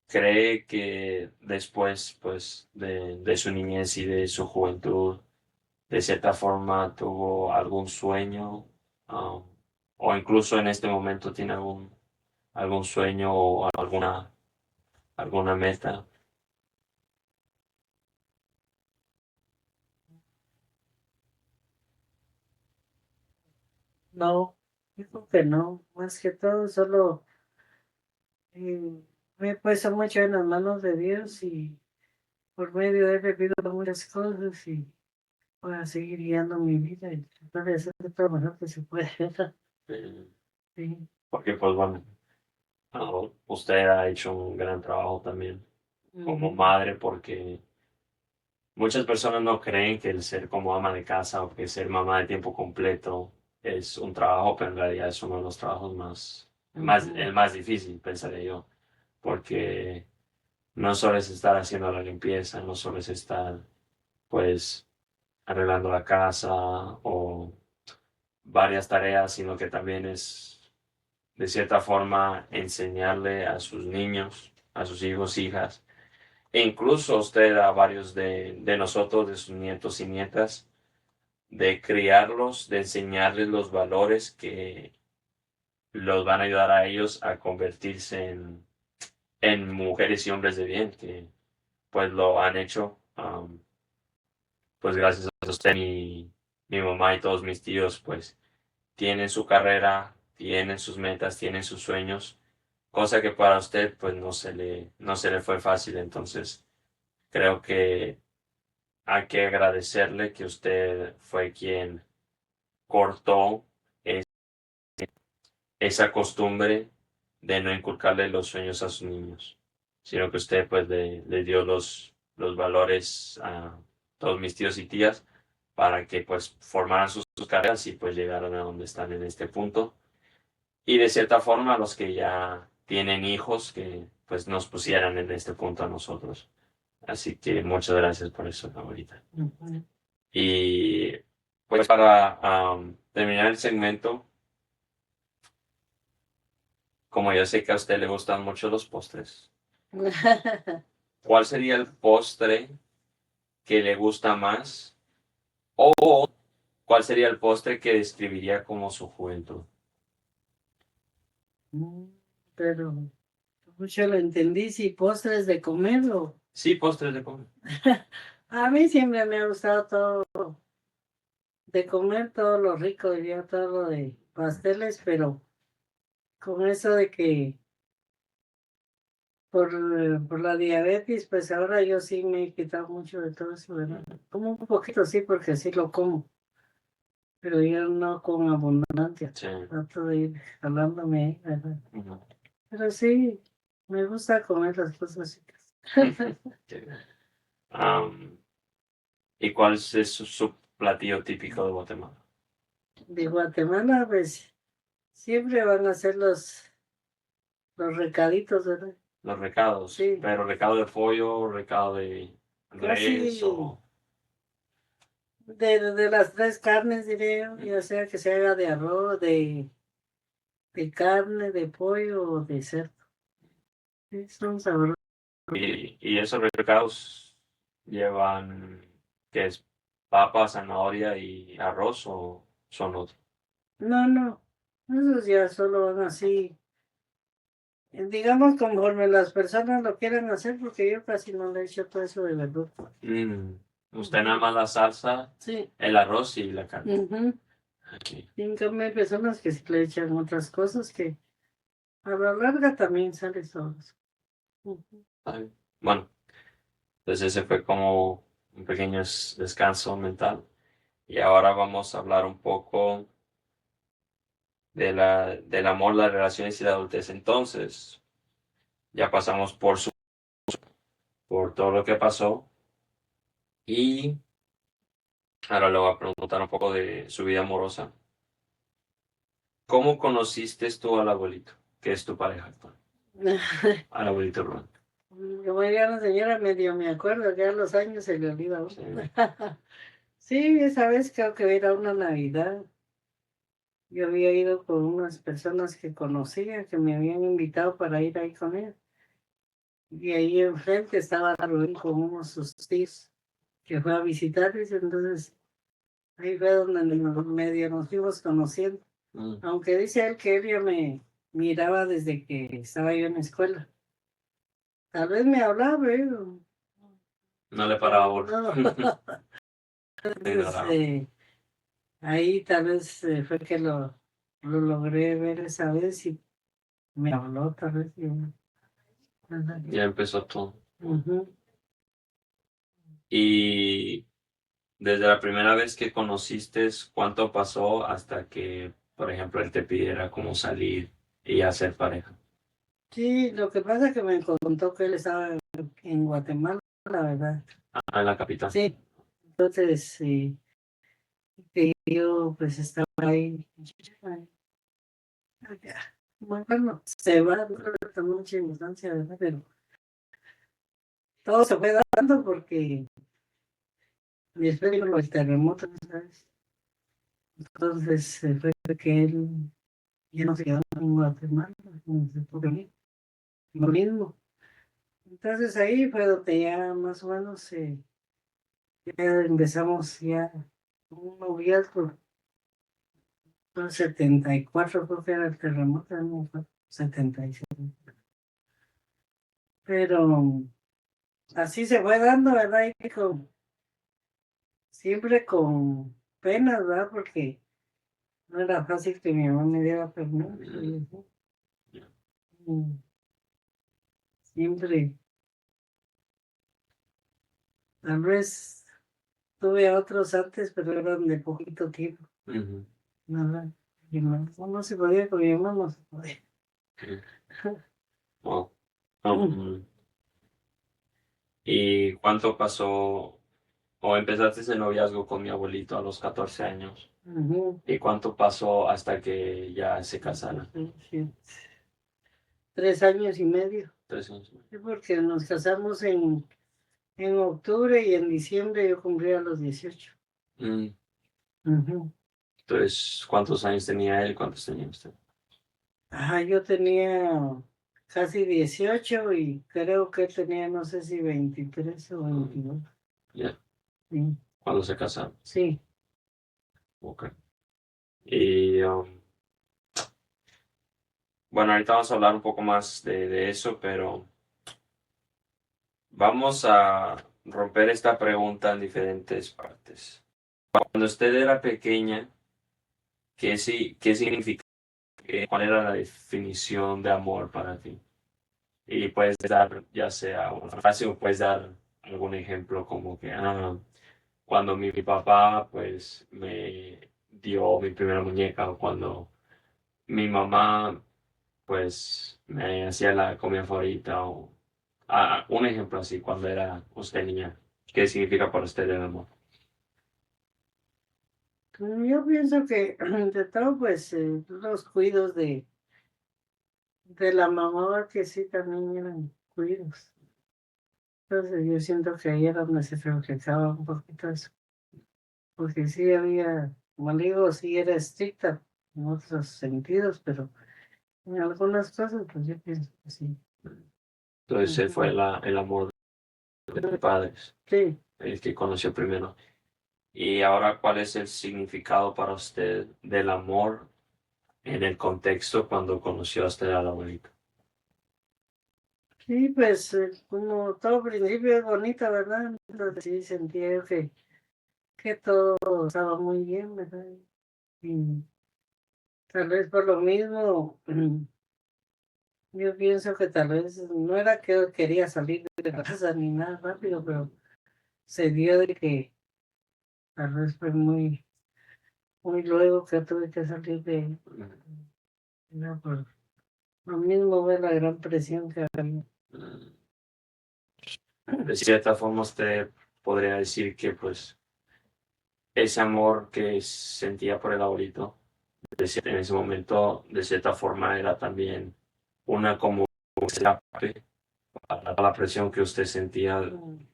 cree que después, pues, de su niñez y de su juventud, de cierta forma tuvo algún sueño, um, o incluso en este momento tiene algún sueño o alguna meta. No, yo creo que no, más que todo solo eh, me he puesto mucho en las manos de Dios y por medio de él he vivido muchas cosas y voy a seguir guiando mi vida y tratar de hacer todo lo mejor que se puede. eh, Sí. Porque, pues bueno, usted ha hecho un gran trabajo también como Ujú, madre, porque muchas personas no creen que el ser como ama de casa o que ser mamá de tiempo completo es un trabajo, pero en realidad es uno de los trabajos ujú, el más difícil, pensaría yo, porque no solo es estar haciendo la limpieza, no solo es estar, pues, arreglando la casa o varias tareas, sino que también es, de cierta forma, enseñarle a sus niños, a sus hijos, hijas, e incluso usted a varios de nosotros, de sus nietos y nietas, de criarlos, de enseñarles los valores que los van a ayudar a ellos a convertirse en mujeres y hombres de bien, que pues lo han hecho, pues gracias a usted, mi mamá y todos mis tíos, pues tienen su carrera, tienen sus metas, tienen sus sueños, cosa que para usted pues no se le fue fácil. Entonces creo que hay que agradecerle que usted fue quien cortó es- esa costumbre de no inculcarle los sueños a sus niños, sino que usted pues le dio los valores a todos mis tíos y tías para que pues formaran sus carreras y pues llegaran a donde están en este punto. Y de cierta forma los que ya tienen hijos que pues nos pusieran en este punto a nosotros. Así que muchas gracias por eso, abuelita. Ujú. Y pues para terminar el segmento, como yo sé que a usted le gustan mucho los postres, ¿cuál sería el postre que le gusta más? ¿O cuál sería el postre que describiría como su juventud? Mm, Pero mucho lo entendí, si postres de comerlo. Sí, postres de comer. A mí siempre me ha gustado todo, de comer todo lo rico, diría todo lo de pasteles, pero con eso de que por la diabetes, pues ahora yo sí me he quitado mucho de todo eso, ¿verdad? Como un poquito sí, porque sí lo como, pero yo no con abundancia. Sí. Trato de ir jalándome ahí, ¿verdad? Ujú. Pero sí, me gusta comer las cosas ricas. Qué bien. Am, ¿Y cuál es su platillo típico de Guatemala? De Guatemala, pues siempre van a ser los recaditos, ¿verdad? Los recados, Sí, pero recado de pollo, recado de res casi o... de las tres carnes, diré yo, ya sea que se haga de arroz, de carne, de pollo o de cerdo. Sí, son sabrosos. Y esos recados llevan, ¿qué es? Papa, zanahoria y arroz o son otros. No, no, esos ya solo van así, digamos conforme las personas lo quieran hacer, porque yo casi no le echo todo eso de verdura. Mm, Usted nada más la salsa, Sí. el arroz y la carne. Ujú. Aquí. Y en cambio hay personas que sí le echan otras cosas que a la larga también sale sabroso. Ujú. Está bien. Bueno, entonces ese fue como un pequeño descanso mental. Y ahora vamos a hablar un poco del amor, las relaciones y la adultez. Entonces, ya pasamos por todo lo que pasó y ahora le voy a preguntar un poco de su vida amorosa. ¿Cómo conociste tú al abuelito, que es tu pareja actual? Al abuelito Rubén. Como diría la señora, medio me acuerdo, ya los años se le olvida a uno. Sí. Sí, esa vez creo que era una Navidad. Yo había ido con unas personas que conocía, que me habían invitado para ir ahí con él. Y ahí enfrente estaba Rubén con unos sus tíos que fue a visitarles. Entonces ahí fue donde medio nos fuimos conociendo. Mm. Aunque dice él que él ya me miraba desde que estaba yo en la escuela. Tal vez me hablaba, pero No le paraba bola. no. Te Entonces, ignoraba. ahí tal vez fue que lo logré ver esa vez y me habló tal vez. Ajá. Ya empezó todo. Ujú. Y desde la primera vez que conociste, ¿cuánto pasó hasta que, por ejemplo, él te pidiera como salir y hacer pareja? Sí, lo que pasa es que me contó que él estaba en Guatemala, la verdad. Ah, en la capital. Sí, entonces que yo pues estaba ahí. Ya. Bueno, se va a mucha importancia, ¿verdad? Pero todo se fue dando porque después vino el terremoto, ¿sabes? Entonces fue que él ya no se quedó en Guatemala, se fue conmigo, lo mismo. Entonces ahí fue donde ya más o menos ya empezamos ya un noviazgo. Fue 74 creo que era el terremoto, no fue 76. Pero así se fue dando, ¿verdad? Y siempre con penas, ¿verdad? Porque no era fácil que mi mamá me diera permiso. Y eso. Mm, siempre, tal vez tuve a otros antes, pero eran de poquito tiempo. Ujú. Nada. Y no se podía con mi mamá, no se podía. Wow. ¿Y cuánto pasó o empezaste ese noviazgo con mi abuelito a los 14 años? Ujú. ¿Y cuánto pasó hasta que ya se casaron? Sí, 3 años y medio. 3 años. Sí, porque nos casamos en octubre y en diciembre yo cumplía los 18. Mm, Ujú. Entonces, ¿cuántos años tenía él? ¿Cuántos tenía usted? Ajá, yo tenía casi 18 y creo que él tenía, no sé si 23 o 22. Ya, Sí, ¿cuándo se casaron? sí. Ok. Y bueno, ahorita vamos a hablar un poco más de eso, pero vamos a romper esta pregunta en diferentes partes. Cuando usted era pequeña, ¿qué significa? ¿Cuál era la definición de amor para ti? Y puedes dar, ya sea una frase o puedes dar algún ejemplo como que, cuando mi papá pues me dio mi primera muñeca o cuando mi mamá pues me hacía la comida favorita o un ejemplo así cuando era usted niña. ¿Qué significa para usted el amor? Yo pienso que de todo, pues los cuidos de la mamá, que sí también eran cuidos. Entonces yo siento que ahí era donde se reflejaba un poquito eso. Porque sí había, como digo, sí era estricta en otros sentidos, pero en algunas cosas, pues yo pienso que sí. Entonces ese fue Ujú. el amor de mis padres, Sí, el que conoció primero. Y ahora, ¿cuál es el significado para usted del amor en el contexto cuando conoció a usted a la abuelita? sí, pues como todo principio es bonito, ¿verdad? Entonces sí sentía yo que todo estaba muy bien, ¿verdad? Y tal vez por lo mismo, yo pienso que tal vez no era que yo quería salir de la casa ni nada rápido, pero se dio de que tal vez fue muy luego que tuve que salir de, no, por lo mismo ve la gran presión que había. De cierta forma, usted podría decir que pues ese amor que sentía por el abuelito en ese momento, de cierta forma, era también una como escape a la presión que usted sentía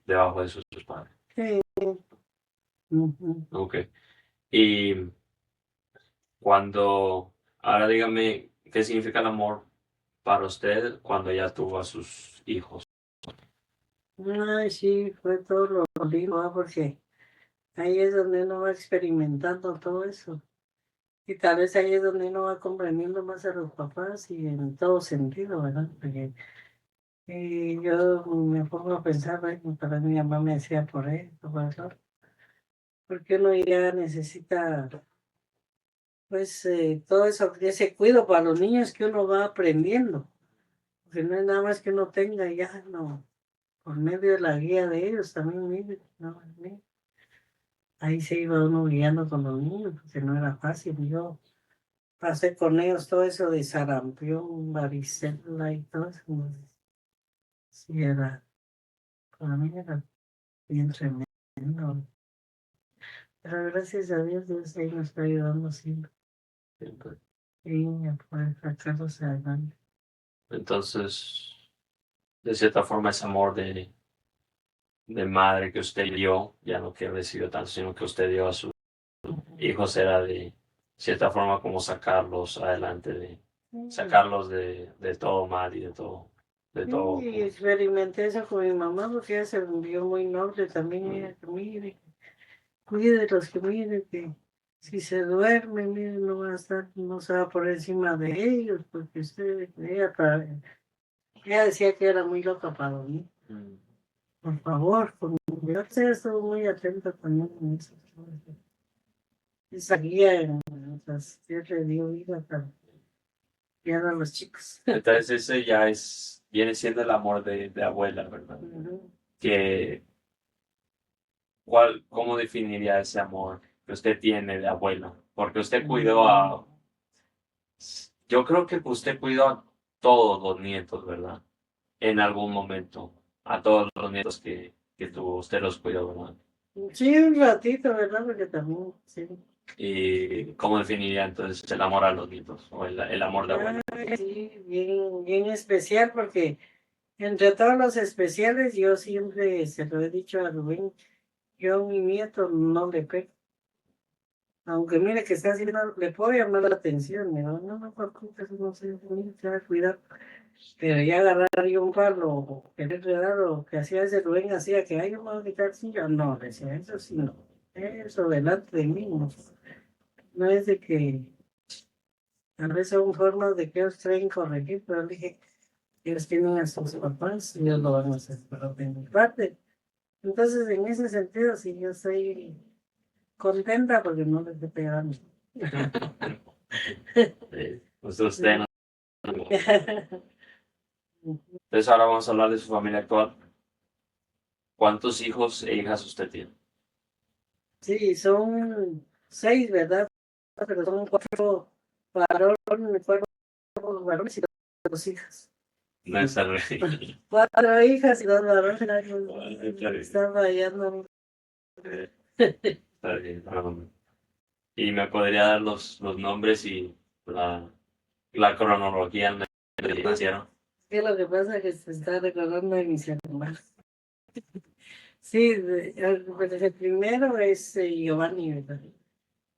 debajo de sus padres. Sí, ujú. Ok. Y ahora dígame, ¿qué significa el amor para usted cuando ya tuvo a sus hijos? Ay, sí, fue todo lo lindo, porque ahí es donde uno va experimentando todo eso. Y tal vez ahí es donde uno va comprendiendo más a los papás y en todo sentido, ¿verdad? Porque yo me pongo a pensar, bueno, tal vez mi mamá me decía por esto, por eso, porque uno ya necesita, pues, todo eso, ese cuidado para los niños que uno va aprendiendo. Porque no es nada más que uno tenga ya, no, por medio de la guía de ellos también, mire, no, mire. Ahí se iba uno guiando con los niños, porque no era fácil. Yo pasé con ellos todo eso de sarampión, varicela y todo eso. Sí, para mí era bien tremendo. Pero gracias a Dios, Dios ahí nos está ayudando siempre. Y a poder sacarlos adelante. Entonces, de cierta forma, ese amor de madre que usted dio, ya no que recibió tanto, sino que usted dio a su hijos era de cierta forma como sacarlos adelante, de Mm. sacarlos de todo mal y de todo Y experimenté eso con mi mamá porque ella se volvió muy noble también. mm, Ella que mire, cuide los que mire, que si se duerme, mire, no va a estar, no se va por encima de ellos, porque ella decía que era muy loca para dormir. mm. Por favor, yo sé, estuvo muy atenta también en eso. Y salía en las 7 de para guiar a los chicos. Entonces ese ya viene siendo el amor de abuela, ¿verdad? Ujú. Que, ¿cómo definiría ese amor que usted tiene de abuela? Porque usted cuidó Mm. yo creo que usted cuidó a todos los nietos, ¿verdad? En algún momento, a todos los nietos que tuvo, usted los cuidó, ¿verdad? Sí, un ratito, ¿verdad? Porque también, sí. ¿Y cómo definiría entonces el amor a los nietos o el amor de abuela? Sí, bien, bien especial, porque entre todos los especiales, yo siempre se lo he dicho a Rubén, yo a mi nieto no le pego. Aunque mire que está haciendo, le puedo llamar la atención, me no, no, preocupes, no sé, se va a cuidar. Pero ya agarrar yo un palo, o querer dar, o que hacía ese Rubén, hacía que, ay, yo me voy a quitar, sí, yo no, decía, eso sí, no. Eso delante de mí, no. No es de que, tal vez son formas de que ellos creen corregir, pero dije, ellos tienen a sus papás y ellos lo van a hacer, pero de mi parte. Entonces, en ese sentido, sí, yo estoy contenta porque no les he pegado. Pues usted no. Entonces ahora vamos a hablar de su familia actual. ¿Cuántos hijos e hijas usted tiene? Sí, son 6, ¿verdad? Pero son 4 varones, 4 varones y 2 hijas. No está bien. 4 hijas y 2 varones. Está bien. Están fallando. Está bien. Y me podría dar los nombres y la cronología en la que nacieron. ¿Qué es lo que pasa? Que se está recordando de mis hermanos. Sí, pues el primero es Giovanni, ¿verdad?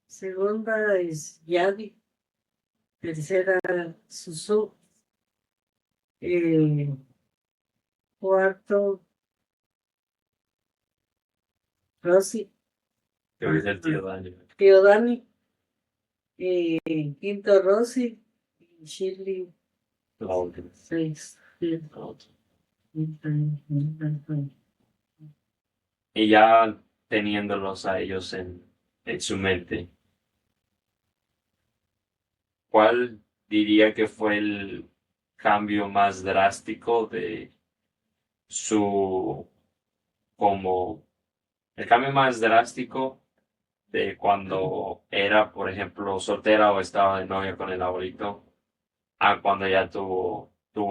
Segunda es Yadi. Tercera, Susu. Eh, cuarto, Rosy. Que hoy es el tío Dani. Tío Dani. Quinto, Rosy. Y Shirley, La última. 6. Sí. La última. Y ya teniéndolos a ellos en su mente, ¿cuál diría que fue el cambio más drástico de su, como, el cambio más drástico de cuando era, por ejemplo, soltera o estaba de novia con el abuelito, a cuando ya tuvo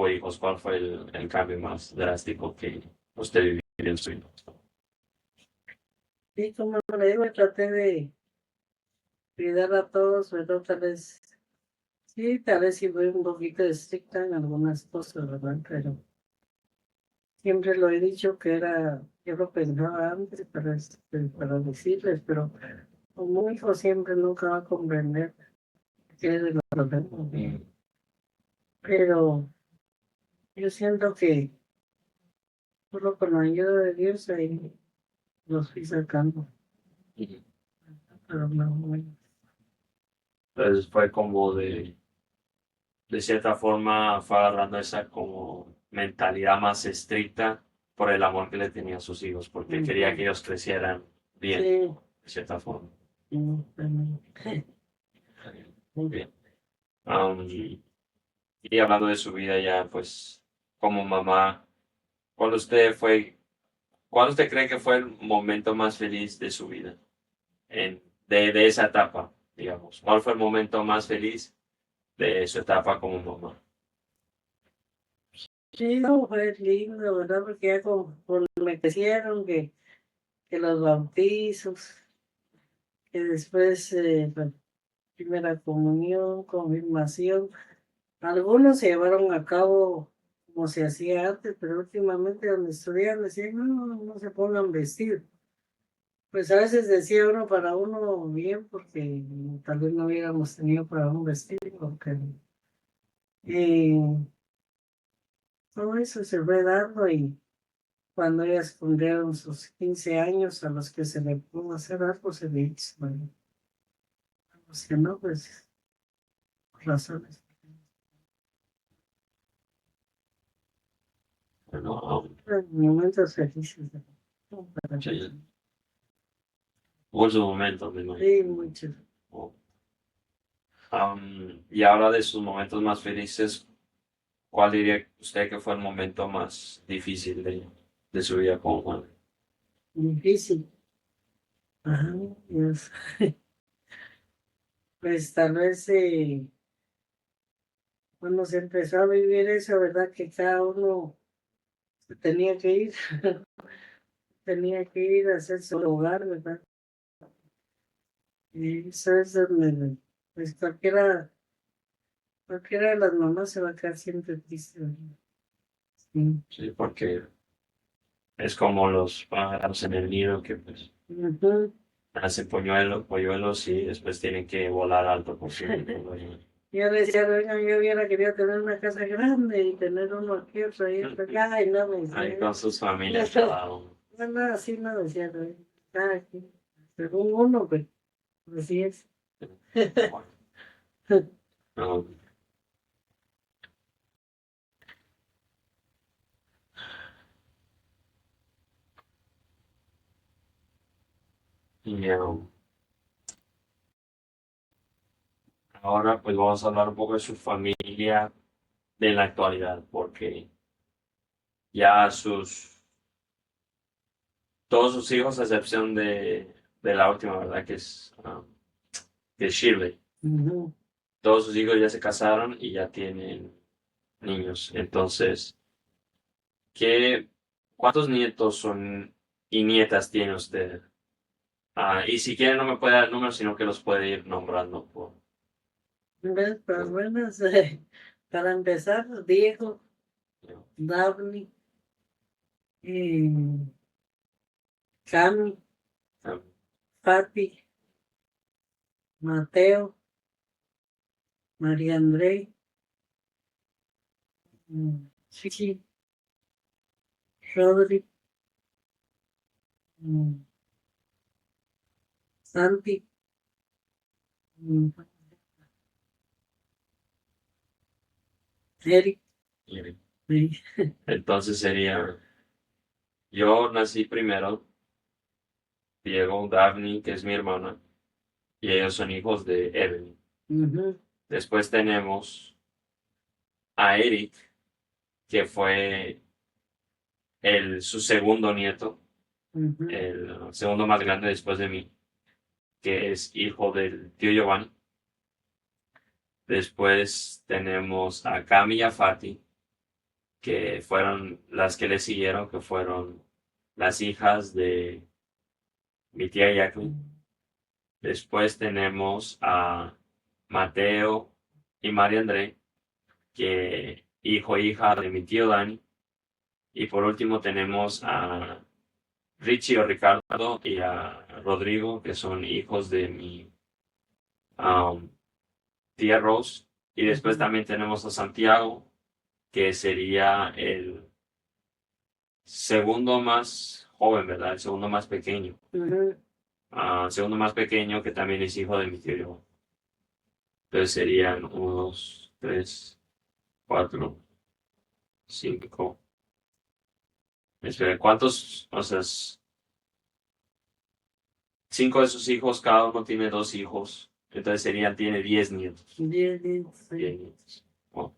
hijos? ¿Cuál fue el cambio más drástico que usted vivió en su vida? Sí, como le digo, traté de cuidar a todos, pero tal vez, sí, tal vez sí fui un poquito estricta en algunas cosas, ¿verdad? Pero siempre lo he dicho que era, yo lo pensaba antes para decirles, pero como hijo siempre nunca va a comprender qué es de los demás, ¿no? Mm. Pero yo siento que solo con la ayuda de Dios ahí los fui sacando, pero no, bueno. Entonces fue como de cierta forma, fue agarrando esa como mentalidad más estricta por el amor que le tenía a sus hijos, porque quería que Ujú. ellos crecieran bien, Sí, de cierta forma. también. Muy bien. Am, y hablando de su vida ya, pues, como mamá, ¿cuál usted fue, cuál usted cree que fue el momento más feliz de su vida? De esa etapa, digamos. ¿Cuál fue el momento más feliz de su etapa como mamá? Sí, no, fue lindo, ¿verdad? Porque ya me crecieron, que los bautizos, que después la primera comunión, confirmación. Algunos se llevaron a cabo como se hacía antes, pero últimamente donde estudian decían, no, no se pongan vestidos. Pues a veces decía uno para uno bien, porque tal vez no hubiéramos tenido para un vestido, porque todo eso se fue dando y cuando ellas cumplieron sus 15 años, a los que se le pudo hacer algo, se le hizo. Bueno, a los que no, pues, por razones. Bueno, Momentos felices. sí, hubo su momento, me imagino. Sí, muchos. Oh. Y ahora de sus momentos más felices, ¿cuál diría usted que fue el momento más difícil de su vida como madre? Difícil. Ajá, Dios. Pues tal vez cuando se empezó a vivir eso, ¿verdad? Que cada uno se tenía que ir, tenía que ir a hacer su hogar, ¿verdad? Y eso es donde, pues cualquiera de las mamás se va a quedar siempre triste, ¿verdad? Sí. Sí, porque es como los pájaros en el nido que pues Ujú. hacen polluelos y después tienen que volar alto por sí mismos. Yo decía, oigan, yo hubiera querido tener una casa grande y tener uno aquí, otro ahí, otro acá, y no me Ahí decía. con sus familias cada uno. No, no, así no decía, ¿no? Cada quien, según uno, pues, así es. No, y, ahora pues vamos a hablar un poco de su familia de la actualidad, porque ya todos sus hijos, a excepción de la última, ¿verdad? Que es Shirley. Ujú. Todos sus hijos ya se casaron y ya tienen niños. Entonces, ¿qué, cuántos nietos son y nietas tiene usted? Y si quiere no me puede dar el número, sino que los puede ir nombrando ¿Ves? Pero bueno, para empezar, Diego, Daphne, eh, Cami, um, Patti, Mateo, María André, Chichi, Rodri, mm, Santi, mm, Eric. y- Sí. entonces sería, yo nací primero, Diego, Daphne, que es mi hermana, y ellos son hijos de Evelyn. Ujú, Después tenemos a Eric, que fue su segundo nieto, ujú, el segundo más grande después de mí, que es hijo del tío Giovanni. Después tenemos a Cami y a Fati, que fueron las que le siguieron, que fueron las hijas de mi tía Jacqueline. Después tenemos a Mateo y María André, que hijo e hija de mi tío Dani. Y por último tenemos a Richie o Ricardo y a Rodrigo, que son hijos de mi um, tía Rose. Y después ujú, también tenemos a Santiago, que sería el segundo más joven, ¿verdad? El segundo más pequeño. ujú. Segundo más pequeño, que también es hijo de mi tío. Entonces serían unos, tres, cuatro, cinco. Espera, ¿cuántos? O sea, cinco de sus hijos, cada uno tiene dos hijos. Entonces tiene 10 nietos. Bien, bien, Diez sí. nietos. Oh.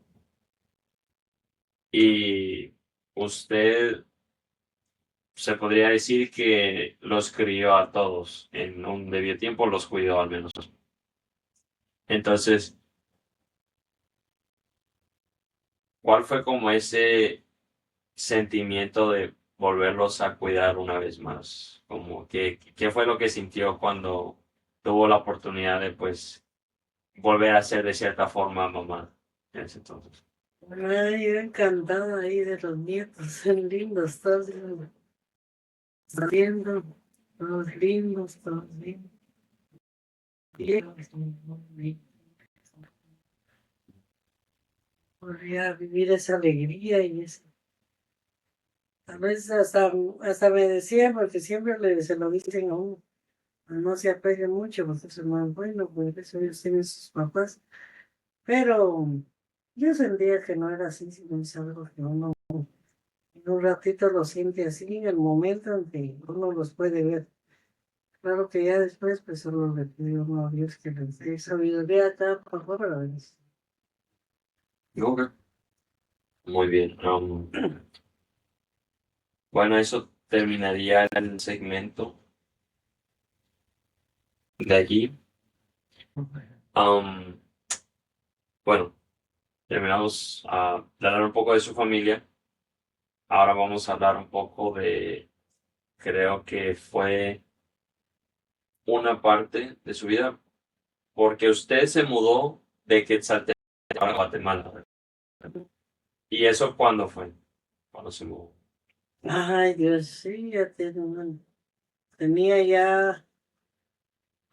Y usted se podría decir que los crió a todos. En un debido tiempo los cuidó al menos. Entonces, ¿cuál fue como ese sentimiento de volverlos a cuidar una vez más? Como que, ¿qué fue lo que sintió cuando tuvo la oportunidad de pues volver a ser de cierta forma mamá en ese entonces? Ay, yo encantada ahí de los nietos, son lindos todos saliendo, todos lindos, todos lindos. Podría vivir esa alegría y eso. A veces hasta me decían, porque siempre se lo dicen a uno, no se apeguen mucho, porque eso no es bueno, porque eso ellos tienen sus papás. Pero yo sentía que no era así, sino es algo que uno en un ratito lo siente así, en el momento en que uno los puede ver. Claro que ya después, pues solo le pido uno a Dios que les dé sabiduría acá por fuera. Ok. Muy bien. Bueno, eso terminaría el segmento de allí. Um, bueno, terminamos de hablar un poco de su familia. Ahora vamos a hablar un poco de, creo que fue una parte de su vida, porque usted se mudó de Quetzaltenango a Guatemala, ¿verdad? ¿Y eso cuándo fue? Cuando se mudó. Ay, Dios, sí, tenía ya,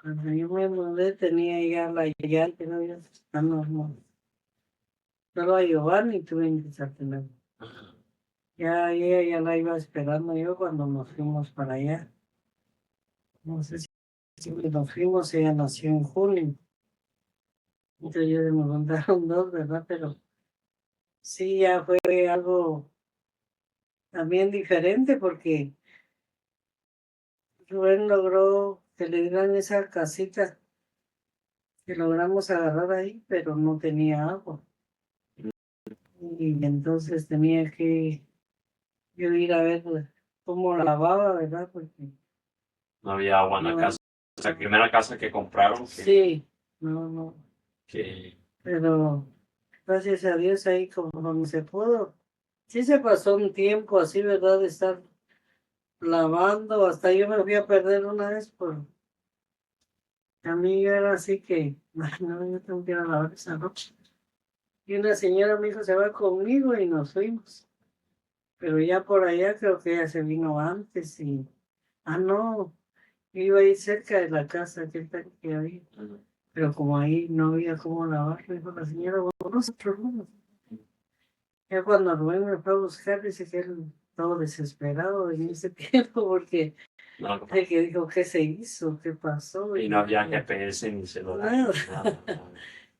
cuando yo me mudé, tenía ya la ya que no, ya no, solo a Giovanni tuve que tener. Ya ella ya la iba esperando yo cuando nos fuimos para allá. No sé si nos fuimos, ella nació en junio. Entonces ya me contaron dos, ¿verdad? Pero sí, ya fue algo también diferente porque Rubén logró que le dieran esa casita que logramos agarrar ahí, pero no tenía agua. Y entonces tenía que yo ir a ver cómo lavaba, ¿verdad? Porque No había agua en la no, casa. La primera casa que compraron, sí, no, que pero gracias a Dios ahí como se pudo. Sí se pasó un tiempo así, ¿verdad? De estar lavando, hasta yo me fui a perder una vez por... A mí era así que, ay, no, yo tengo que ir a lavar esa noche. Y una señora me dijo, se va conmigo y nos fuimos. Pero ya por allá creo que ella se vino antes y... Ah, no, yo iba a ir cerca de la casa que había. Pero como ahí no había cómo lavar, me dijo la señora, vamos a otro lado. Ya cuando Rubén me fue a buscar, dice que él todo desesperado en ese tiempo porque no, de que dijo, ¿qué se hizo? ¿Qué pasó? y no había GPS ni celular. Nada. Nada.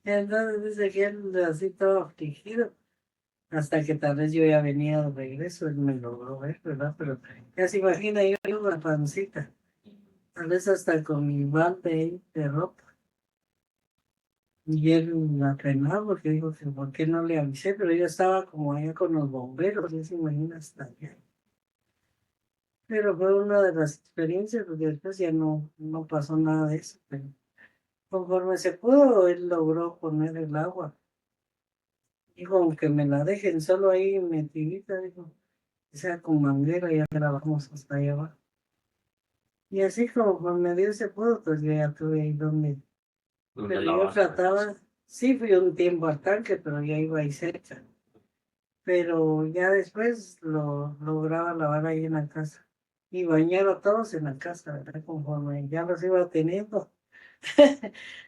Entonces dice que él así todo afligido. Hasta que tal vez yo ya venía de regreso, él me logró ver, ¿verdad? Pero ya se imagina yo una pancita, tal vez hasta con mi balde ahí de ropa. Y él me apenaba porque dijo que por qué no le avisé, pero yo estaba como allá con los bomberos, ya se imagina hasta allá. Pero fue una de las experiencias, porque después ya no pasó nada de eso. Pero conforme se pudo, él logró poner el agua. Dijo, aunque me la dejen solo ahí metidita, dijo, o sea, con manguera, ya la vamos hasta allá abajo. Y así como conforme Dios se pudo, pues yo ya tuve ahí donde. ¿Dónde Pero yo lavaste? trataba, sí fui un tiempo al tanque, pero ya iba ahí cerca. Pero ya después lo lograba lavar ahí en la casa. Y bañar a todos en la casa, ¿verdad? Conforme ya los iba teniendo.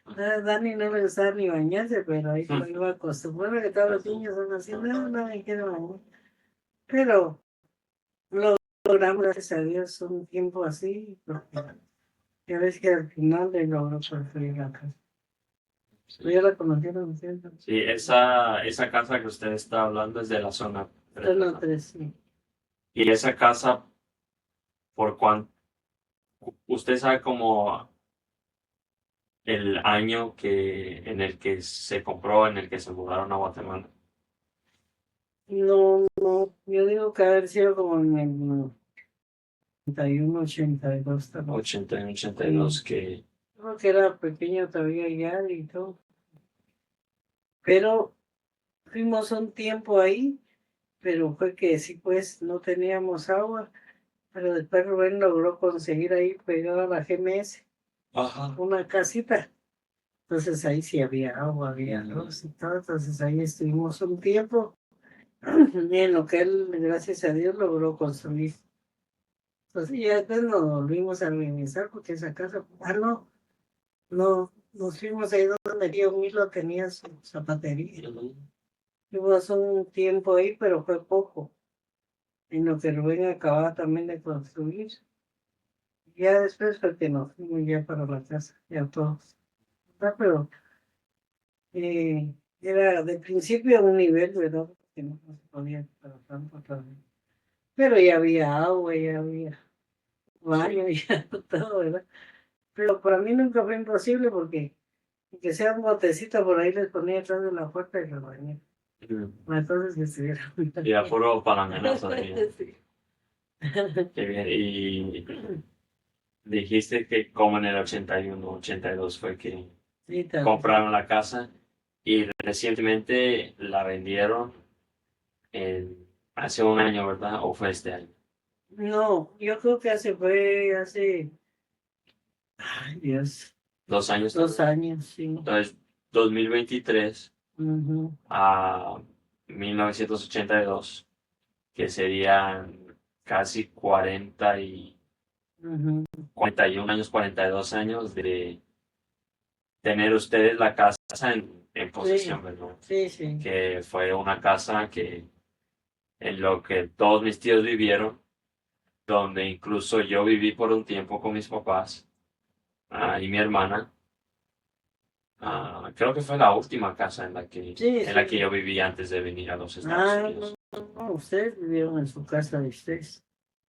A Dani no le gustaba ni bañarse, pero ahí lo iba acostumbrando que todos los niños son así, no me quiero bañar. Pero lo logramos, gracias a Dios, un tiempo así, porque ya ves que al final le logró construir la casa. Sí. Yo la conocieron ustedes. Sí, esa casa que usted está hablando es de la zona 3, Son los ¿verdad? tres, sí. Y esa casa, ¿por cuánto? ¿Usted sabe como el año en el que se compró, en el que se mudaron a Guatemala? No, yo digo que haber sido como en el 81, 82 también. 81, 82, Sí, que creo que era pequeño todavía ya y todo. Pero fuimos un tiempo ahí, pero fue que sí, pues no teníamos agua. Pero después Rubén logró conseguir ahí pegada a la GMS ajá, una casita. Entonces ahí sí había agua, había luz y todo. Entonces ahí estuvimos un tiempo y en lo que él, gracias a Dios, logró construir. Pues sí, ya después nos volvimos a organizar porque esa casa, no, nos fuimos ahí donde tío Milo tenía su zapatería. Tuvimos un tiempo ahí, pero fue poco, en lo que Rubén acababa también de construir. Ya después fue que nos fuimos ya para la casa, ya todos. Pero era de principio un nivel, ¿verdad? Que no se podía para tanto también. Pero ya había agua, ya había baño, ya todo, ¿verdad? Pero para mí nunca fue imposible porque, aunque sea un botecito por ahí, les ponía atrás de la puerta y los bañé. Entonces que estuviera. Y apuro para menos ahí. Sí. Qué bien. Y dijiste que como en el 81, 82 fue que Sí, también. compraron la casa y recientemente la vendieron hace un año, ¿verdad? ¿O fue este año? No, yo creo que hace, ay Dios, 2 años 2 años, sí. Entonces, 2023 Ujú, a 1982, que serían casi ujú. 41 años, 42 años de tener ustedes la casa en Sí, posesión, ¿verdad? sí, sí. Que fue una casa que en lo que todos mis tíos vivieron, donde incluso yo viví por un tiempo con mis papás y mi hermana. Creo que fue la última casa Sí, en la que sí. yo viví antes de venir a los Estados No, Unidos. no, ustedes vivieron en su casa de ustedes.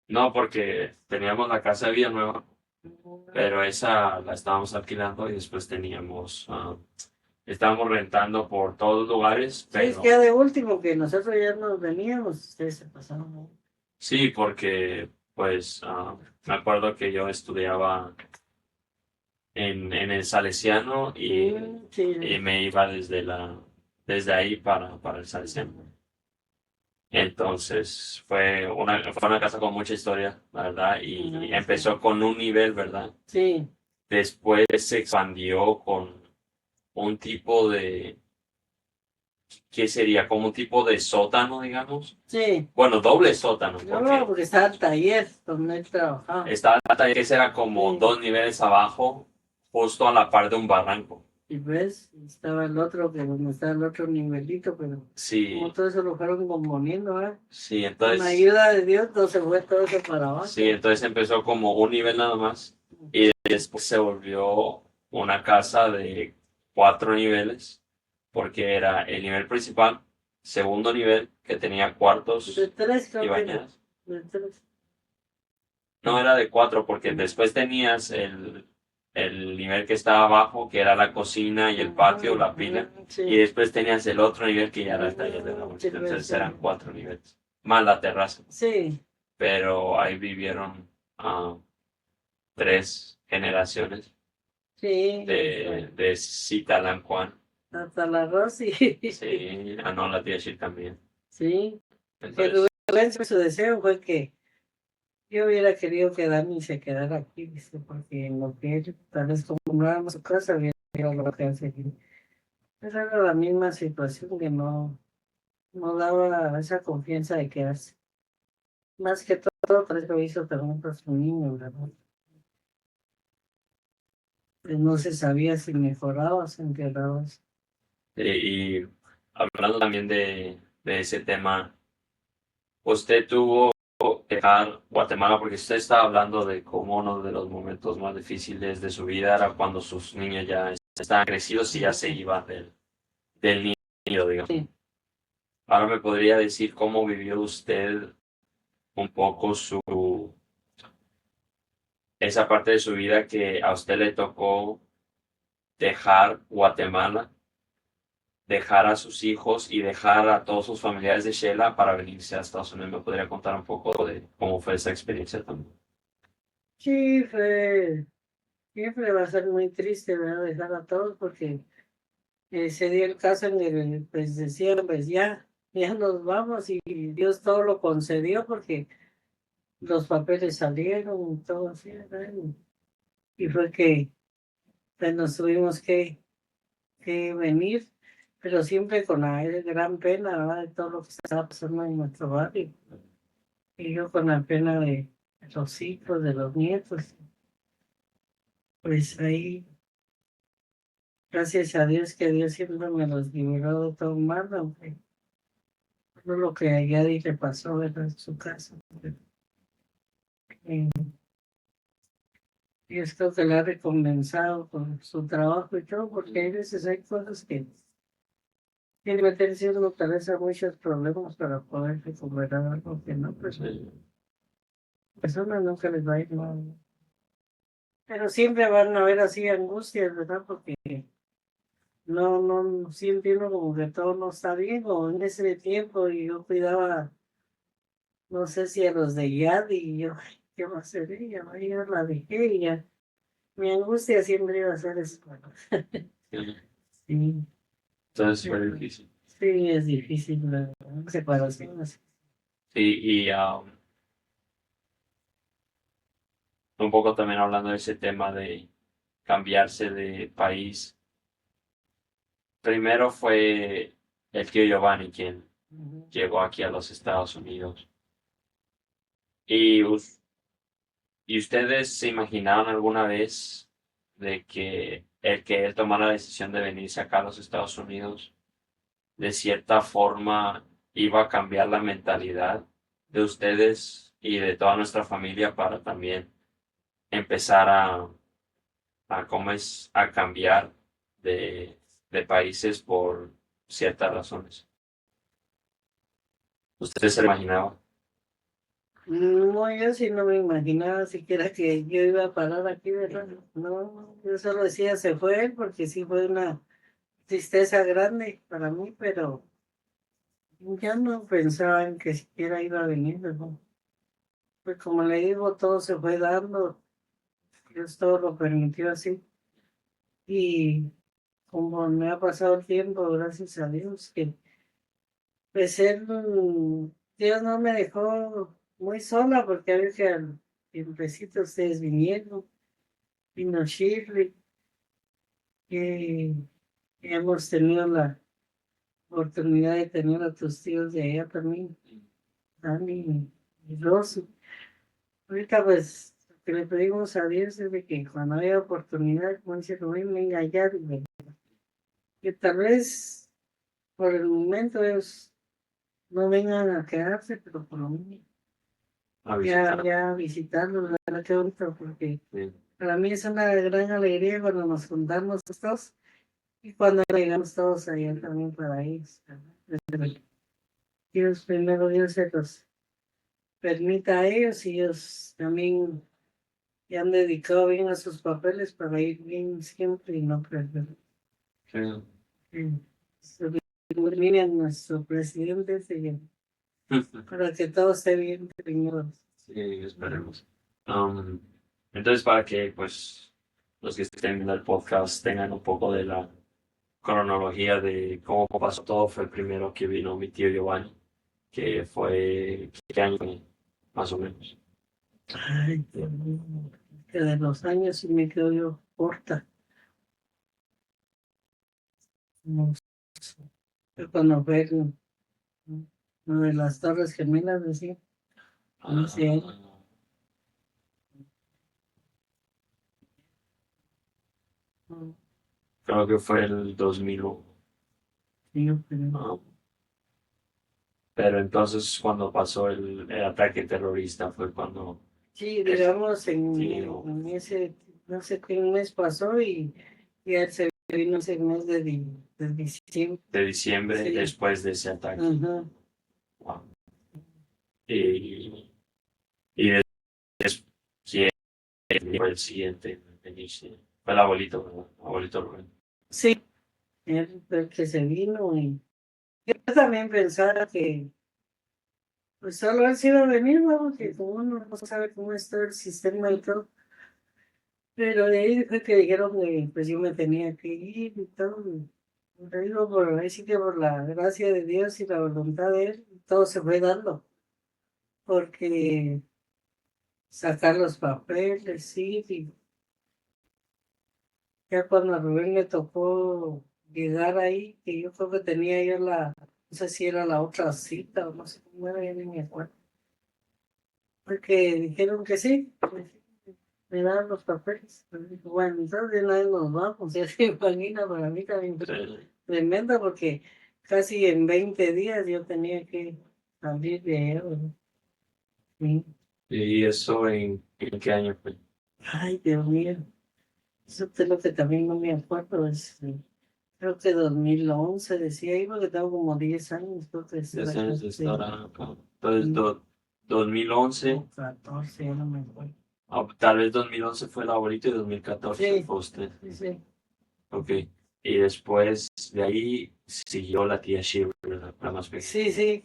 No, porque teníamos la casa de Villanueva, pero esa la estábamos alquilando y después estábamos rentando por todos los lugares, Sí, es pero que ya de último que nosotros ya nos veníamos, ustedes se pasaron, ¿no? sí, porque pues me acuerdo que yo estudiaba en el Salesiano y Sí. me iba desde ahí para el Salesiano. Entonces fue una casa con mucha historia, la verdad, y empezó con un nivel, ¿verdad? Sí, Después se expandió con un tipo ¿qué sería? Como un tipo de sótano, digamos. sí. Bueno, doble sótano, No, porque porque estaba el taller donde él trabajaba. estaba que era como Sí. 2 niveles abajo, justo a la par de un barranco. Y ves, estaba el otro, que donde estaba el otro nivelito, pero como Sí, todo eso lo fueron componiendo, ¿eh? sí, Con la entonces, ayuda de Dios, no se fue todo eso para abajo. sí, entonces empezó como un nivel nada más y después se volvió una casa de 4 niveles, porque era el nivel principal, segundo nivel, que tenía De cuartos tres, y creo que era. bañeras. De tres. No era de 4, porque después tenías el nivel que estaba abajo, que era la cocina y el patio, la pila, y Sí. después tenías el otro nivel que ya era el taller de la Sí, música. pues, Entonces sí. eran 4 niveles, más la terraza. Sí, Pero ahí vivieron 3 generaciones sí, de Citalán Juan. hasta la Rosy. Sí, no, la tía Shir también. Sí, que Entonces, Rubén su deseo fue que yo hubiera querido quedarme y se quedara aquí, dice, porque en lo que él, tal vez como no éramos su casa, hubiera ido lo que hace aquí. Esa era la misma situación que no daba esa confianza de quedarse. Más que todo, por eso lo hizo también por su niño, ¿verdad? Pues no se sabía si mejoraba o se empeoraba. y hablando también de ese tema, usted tuvo que dejar Guatemala porque usted estaba hablando de cómo uno de los momentos más difíciles de su vida era cuando sus niños ya estaban crecidos y ya se iban del niño, digamos. Sí. Ahora me podría decir cómo vivió usted un poco esa parte de su vida que a usted le tocó dejar Guatemala, dejar a sus hijos y dejar a todos sus familiares de Shela para venirse a Estados Unidos. ¿Me podría contar un poco de cómo fue esa experiencia también? Sí, siempre va a ser muy triste, ¿verdad? Dejar a todos porque se dio el caso en el, pues decían, pues ya nos vamos y Dios todo lo concedió porque los papeles salieron y todo así, ¿verdad? Y fue que pues, nos tuvimos que venir, pero siempre con la gran pena, ¿verdad? De todo lo que estaba pasando en nuestro barrio. Y yo con la pena de los hijos, de los nietos. Pues ahí, gracias a Dios, que Dios siempre me los libró de todo mal, aunque no lo que a Yadi le pasó, ¿verdad? En su casa. Eh, Dios creo que le ha recompensado con su trabajo y todo, porque hay veces hay cosas que tiene que meterse uno tal vez a muchos problemas para poder recuperar algo que no, pues personas nunca les va a ir mal. Pero siempre van a haber así angustias, ¿verdad? Porque no, sí entiendo como que todo no está bien, o en ese tiempo y yo cuidaba, no sé si a los de Yad y yo, ay, ¿qué va a hacer ella? ¿No? Yo la dejé y ya. Mi angustia siempre iba a ser eso. Sí, Entonces fue difícil. sí, es difícil la separación así. Sí, y un poco también hablando de ese tema de cambiarse de país. Primero fue el tío Giovanni quien Ujú. llegó aquí a los Estados Unidos. ¿Y, y ustedes se imaginaron alguna vez de que el que él tomara la decisión de venirse acá a los Estados Unidos, de cierta forma iba a cambiar la mentalidad de ustedes y de toda nuestra familia para también empezar cómo es, a cambiar de países por ciertas razones? ¿Ustedes se lo imaginaban? No, yo sí no me imaginaba siquiera que yo iba a parar aquí, ¿verdad? No, yo solo decía se fue él porque sí fue una tristeza grande para mí, pero ya no pensaba en que siquiera iba a venir, ¿no? Pues como le digo, todo se fue dando, Dios todo lo permitió así. Y como me ha pasado el tiempo, gracias a Dios, que pues él, Dios no me dejó muy sola porque a ver que al tiempecito ustedes vinieron, vino Shirley, que hemos tenido la oportunidad de tener a tus tíos de allá también, Dani y Rosy. Ahorita pues lo que le pedimos a Dios es de que cuando haya oportunidad, como dice Rubén, venga allá, que tal vez por el momento ellos no vengan a quedarse, pero por lo menos A ya, visitar. ya visitarlos, la verdad que bonito, porque Sí. para mí es una gran alegría cuando nos juntamos todos y cuando llegamos todos allá también para ellos. ¿Verdad? Dios primero, Dios se los permita a ellos y ellos también ya han dedicado bien a sus papeles para ir bien siempre y no perder. Sí. Miren nuestro presidente para que todo esté bien primero. Sí, esperemos. Um, entonces, para que pues los que estén viendo el podcast tengan un poco de la cronología de cómo pasó todo, fue primero que vino mi tío Giovanni, que fue, ¿qué año fue? Más o menos. Ay, Dios mío, que de los años sí me quedo yo corta. No sé, cuando fue lo de las Torres Gemelas, decía, en ese año. Ah, No, creo que fue el 2001. sí, yo creo. Ah, pero entonces cuando pasó el ataque terrorista fue cuando Sí, el digamos, tío en ese, no sé qué mes pasó y él se vino ese mes de diciembre. de diciembre Sí, después de ese ataque. ajá. Wow. Y, y después, sí, fue el siguiente en venirse. Fue el abuelito, ¿verdad? Abuelito Rubén. Sí, él fue el que se vino y yo también pensaba que pues solo él se iba a venir, ¿no? Porque como uno no sabe cómo está el sistema y todo. Pero de ahí fue que dijeron que pues yo me tenía que ir y todo. Te digo, por ahí sí que por la gracia de Dios y la voluntad de Él, todo se fue dando. Porque sacar los papeles, sí, y ya cuando a Rubén le tocó llegar ahí, que yo creo que tenía yo no sé si era la otra cita o no sé cómo era, ya ni me acuerdo. porque dijeron que sí, me daban los papeles. Pero dije, bueno, entonces de una vez nos vamos, ya se imagina, para mí también fue Sí. tremenda porque casi en 20 días yo tenía que salir de ahí, ¿verdad? Sí. ¿Y eso en qué año fue? Ay, Dios mío, eso es lo que también no me acuerdo, creo que 2011 decía ahí, porque tengo como 10 años, creo que es 10 la años de clase, estar acá. Entonces, sí, 2011, o 14, ya no me acuerdo. o tal vez 2011 fue el abuelito y 2014 Sí, fue usted. sí, sí. Ok. Y después de ahí siguió la tía Shirley, la más pequeña. Sí, sí.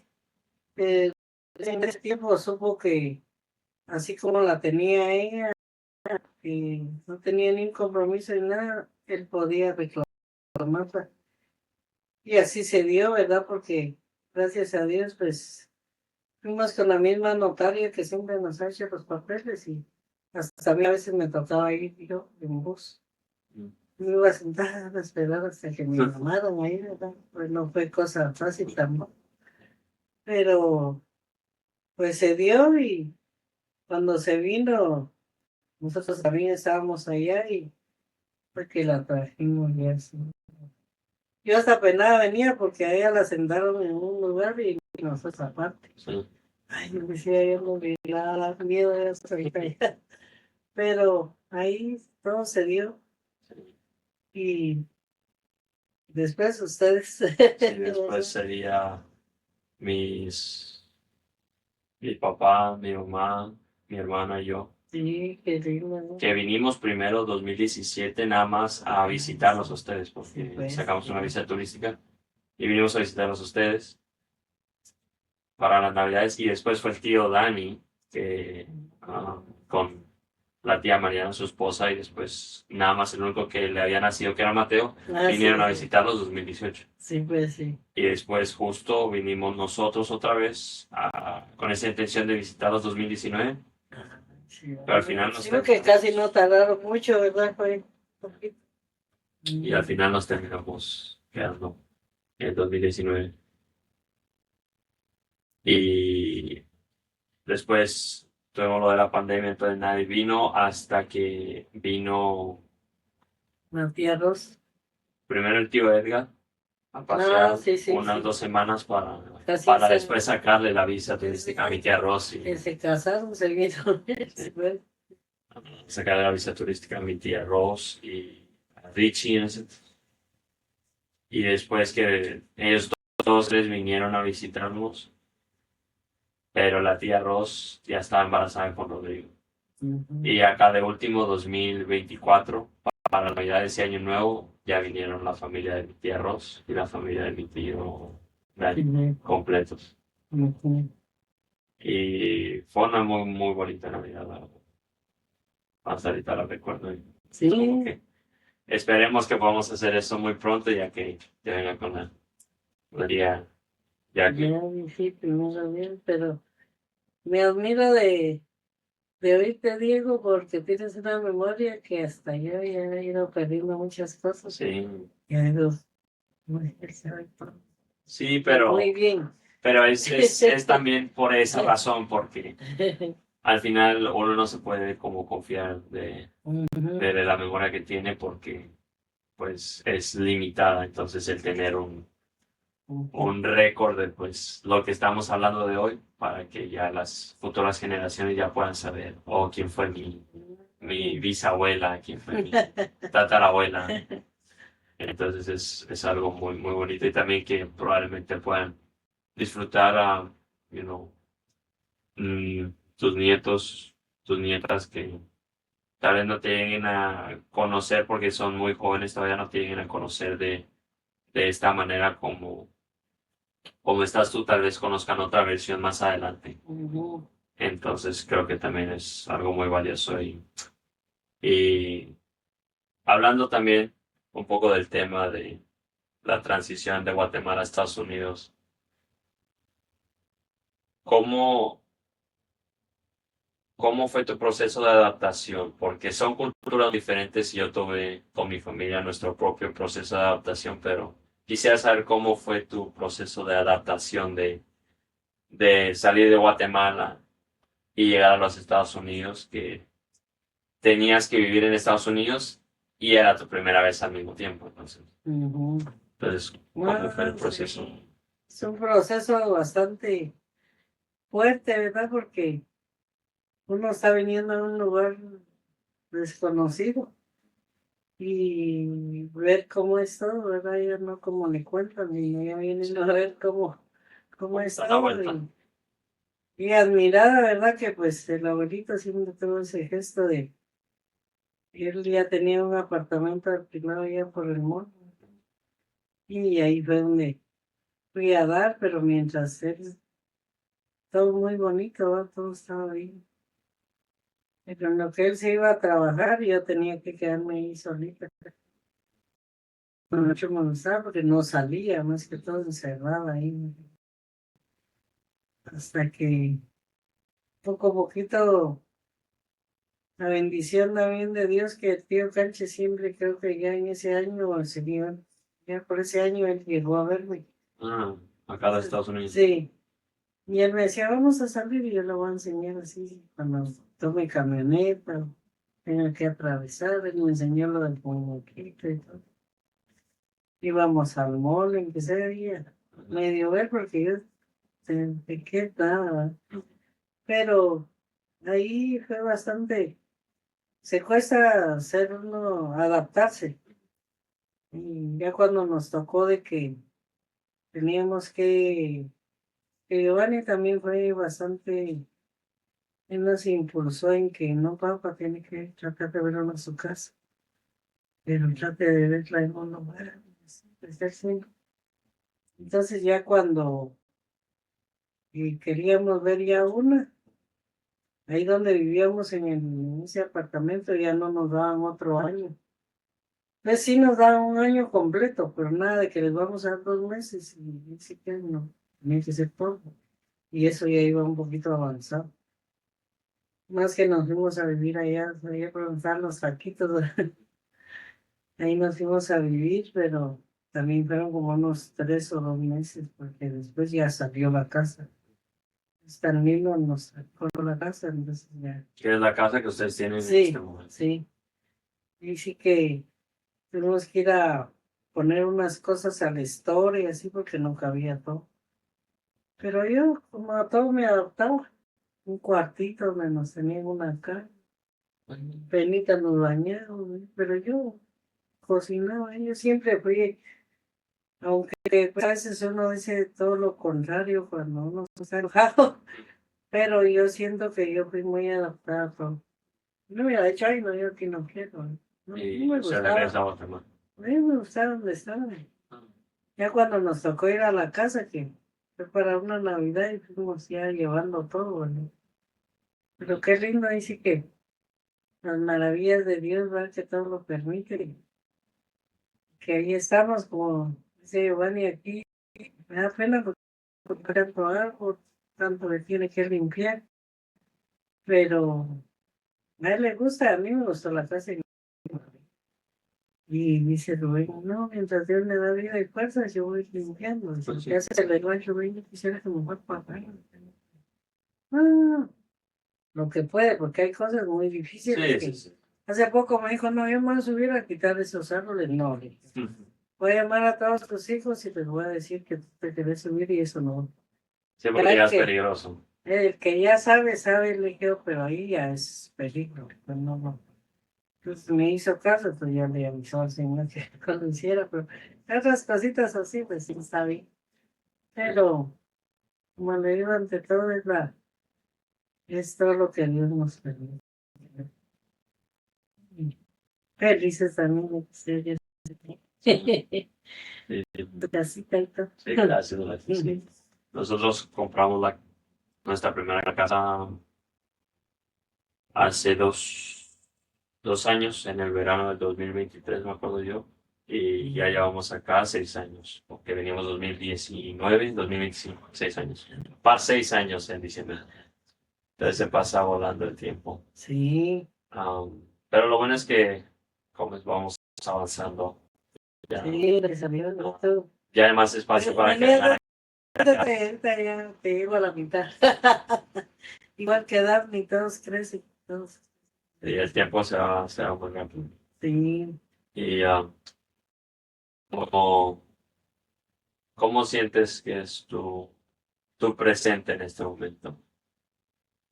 Eh, en ese tiempo supo que así como la tenía ella, que no tenía ni un compromiso ni nada, él podía reclamarla. Y así se dio, ¿verdad? Porque gracias a Dios, pues fuimos con la misma notaria que siempre nos ha hecho los papeles y hasta a mí a veces me tocaba ir yo en bus. Mm. Me iba a sentar a esperar hasta que me llamaran ahí, ¿verdad? Pues no fue cosa fácil tampoco. Pero pues se dio y cuando se vino, nosotros también estábamos allá y fue que la trajimos ya así. Yo hasta penada venía porque a ella la sentaron en un lugar y nosotros aparte. Sí. Ay, yo decía, yo no me da miedo de eso ahorita allá. Pero ahí todo se dio y después ustedes. Sí, después sería mis, mi papá, mi mamá, mi hermana y yo. Sí, qué lindo, ¿no? Que vinimos primero 2017 nada más a visitarlos a ustedes, Sí, porque pues, sacamos una sí. visa turística y vinimos a visitarlos a ustedes para las navidades y después fue el tío Dani que con la tía Mariana, su esposa, y después nada más el único que le había nacido que era Mateo, Ah, vinieron sí, a sí. visitarlos 2018. Sí, pues sí. Y después justo vinimos nosotros otra vez con esa intención de visitarlos 2019, Sí, pero al final nos sí, porque casi no terminamos, tardaron mucho, ¿verdad? Fue poquito. y al final nos terminamos quedando en 2019. Y después tuvimos lo de la pandemia, entonces nadie vino hasta que vino Matías Ross. primero el tío Edgar a Ah, pasear sí, sí, unas sí. 2 semanas Casi para se, después sacarle la visa turística a mi desde tía Rosy. que se casaron, se vieron. Sí, Pues, sacarle la visa turística a mi tía Ross y a Richie en ese. Y después que ellos todos tres vinieron a visitarnos, pero la tía Ross ya estaba embarazada con Rodrigo. ujú. Y acá de último 2024, para Navidad de ese año nuevo, ya vinieron la familia de mi tía Ross y la familia de mi tío Dani, Ujú, completos. ujú. Y fue una muy, muy bonita Navidad, la verdad. Hasta ahorita la recuerdo. Y es como Sí, que esperemos que podamos hacer eso muy pronto, ya que ya venga con la tía Jacqueline. ya dije primero bien, pero me admiro de oírte, Diego, porque tienes una memoria que hasta yo ya he ido perdiendo muchas cosas. Sí, Ya digo, sí, muy bien. pero es también por esa razón, porque al final uno no se puede como confiar Ujú, de la memoria que tiene porque pues es limitada. Entonces el tener ujú. un récord de pues lo que estamos hablando de hoy para que ya las futuras generaciones ya puedan saber, oh, quién fue mi bisabuela, quién fue mi tatarabuela. Entonces es algo muy, muy bonito y también que probablemente puedan disfrutar a, you know, tus nietos, tus nietas que tal vez no te lleguen a conocer porque son muy jóvenes, todavía no te lleguen a conocer de esta manera como estás tú, tal vez conozcan otra versión más adelante. Ujú. Entonces creo que también es algo muy valioso. Y hablando también un poco del tema de la transición de Guatemala a Estados Unidos, ¿cómo, cómo fue tu proceso de adaptación? Porque son culturas diferentes y yo tuve con mi familia nuestro propio proceso de adaptación, pero quisiera saber cómo fue tu proceso de adaptación de salir de Guatemala y llegar a los Estados Unidos, que tenías que vivir en Estados Unidos y era tu primera vez al mismo tiempo. Entonces, ¿cómo fue el proceso? Sí. Es un proceso bastante fuerte, ¿verdad? Porque uno está viniendo a un lugar desconocido y ver cómo es todo, ¿verdad? Ya no como le cuentan, y ya vienen a ver cómo es todo. Y admirada, ¿verdad? Que pues el abuelito siempre tuvo ese gesto de, él ya tenía un apartamento alquilado ya por el mundo. Y ahí fue donde fui a dar, pero mientras él, todo muy bonito, ¿va? Todo estaba bien. Pero en lo que él se iba a trabajar, yo tenía que quedarme ahí solita. Mucho me gustaba porque no salía, más que todo encerrada ahí. Hasta que poco a poquito la bendición también de Dios, que el tío Canche siempre, creo que ya en ese año, el señor, ya por ese año él llegó a verme. Acá de Estados Unidos. Sí. Y él me decía, vamos a salir y yo lo voy a enseñar así, cuando tome camioneta, tenga que atravesar, él me enseñó lo del muñequito y todo. Íbamos al mall, empecé a medio ver porque yo de qué nada, pero ahí fue bastante, se cuesta hacer uno, adaptarse. Y ya cuando nos tocó de que teníamos que Giovanni también fue bastante, él nos impulsó en que no, papá, tiene que tratar de verlo a su casa, pero trate de verla en un lugar. Entonces ya cuando queríamos ver ya una, ahí donde vivíamos en ese apartamento ya no nos daban otro año. Pues sí nos daban un año completo, pero nada de que les vamos a dar 2 meses y sí que no, tenía que ser poco. Y eso ya iba un poquito avanzado. Más que nos fuimos a vivir allá, a preguntar los taquitos. Ahí nos fuimos a vivir, pero también fueron como unos 3 o 2 meses, porque después ya salió la casa. Hasta el mismo nos sacó la casa, entonces ya. ¿Qué es la casa que ustedes tienen en Sí, este momento? sí. Y sí que tuvimos que ir a poner unas cosas al store y así porque no cabía todo. Pero yo, como a todo me adaptaba, un cuartito donde nos tenían una cama, penita nos bañábamos, ¿eh? Pero yo cocinaba, yo siempre fui, aunque pues, a veces uno dice todo lo contrario cuando uno está enojado, pero yo siento que yo fui muy adaptada a todo. No me ha dicho, ay, no, yo aquí no quiero. No, Y no me se regresa a gustaba. Guatemala. A mí me gustaba donde estaba. Ya cuando nos tocó ir a la casa, que fue para una Navidad y fuimos ya llevando todo, ¿no? Pero qué lindo ahí sí que las maravillas de Dios, ¿verdad? Que todo lo permite. Que ahí estamos, como dice Giovanni aquí. Me da pena porque tanto algo, tanto le tiene que limpiar. Pero a él le gusta, a mí me gustó la casa. Y dice Rubén, no, mientras Dios me da vida y fuerzas, yo voy limpiando. Pues sí. Ya se le va a Rubén, yo quisiera que me fuera papá. Ah, lo que puede, porque hay cosas muy difíciles que Sí. hace poco me dijo, no, yo me voy a subir a quitar esos árboles. No, le dije, voy a llamar a todos tus hijos y les voy a decir que tú te querés subir y eso no. Sí, porque ya es peligroso. El que ya sabe, sabe, le dije, pero ahí ya es peligro. Pues no, no. Entonces me hizo caso, entonces ya le avisó al señor que cuando hiciera, pero otras cositas así, pues sí está bien. Pero, como le digo, ante todo es todo lo que Dios nos permite. Y felices también de que se oye. Sí, Tu casita y todo. sí, gracias. Sí. Nosotros compramos nuestra primera casa hace dos años, en el verano del 2023, me acuerdo yo, y ya llevamos acá 6 años, porque veníamos 2019, 2025, 6 años. 6 años en diciembre. Entonces se pasa volando el tiempo. Sí. Pero lo bueno es que, como vamos avanzando, ya, Sí, le salió todo. ya hay más espacio para que ahorita ya te digo a la mitad. igual que Daphne, todos crecen, todos. Y el tiempo se va muy rápido. Sí. Y ¿cómo, cómo sientes que es tu presente en este momento?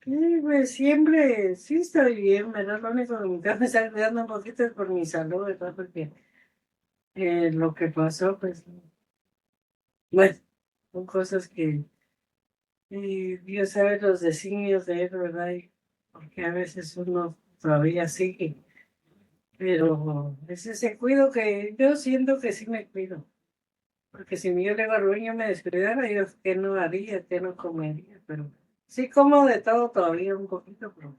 Sí, pues siempre, sí estoy bien, ¿verdad? Lo único que me está cuidando un poquito es por mi salud, ¿verdad? Porque lo que pasó, pues, bueno, son cosas que Dios sabe los designios de él, ¿verdad? Porque a veces uno todavía sigue, pero es ese cuido que yo siento que sí me cuido. Porque si yo le digo a Rubén, yo me descuidara, yo qué no haría, qué no comería, pero sí como de todo todavía un poquito, pero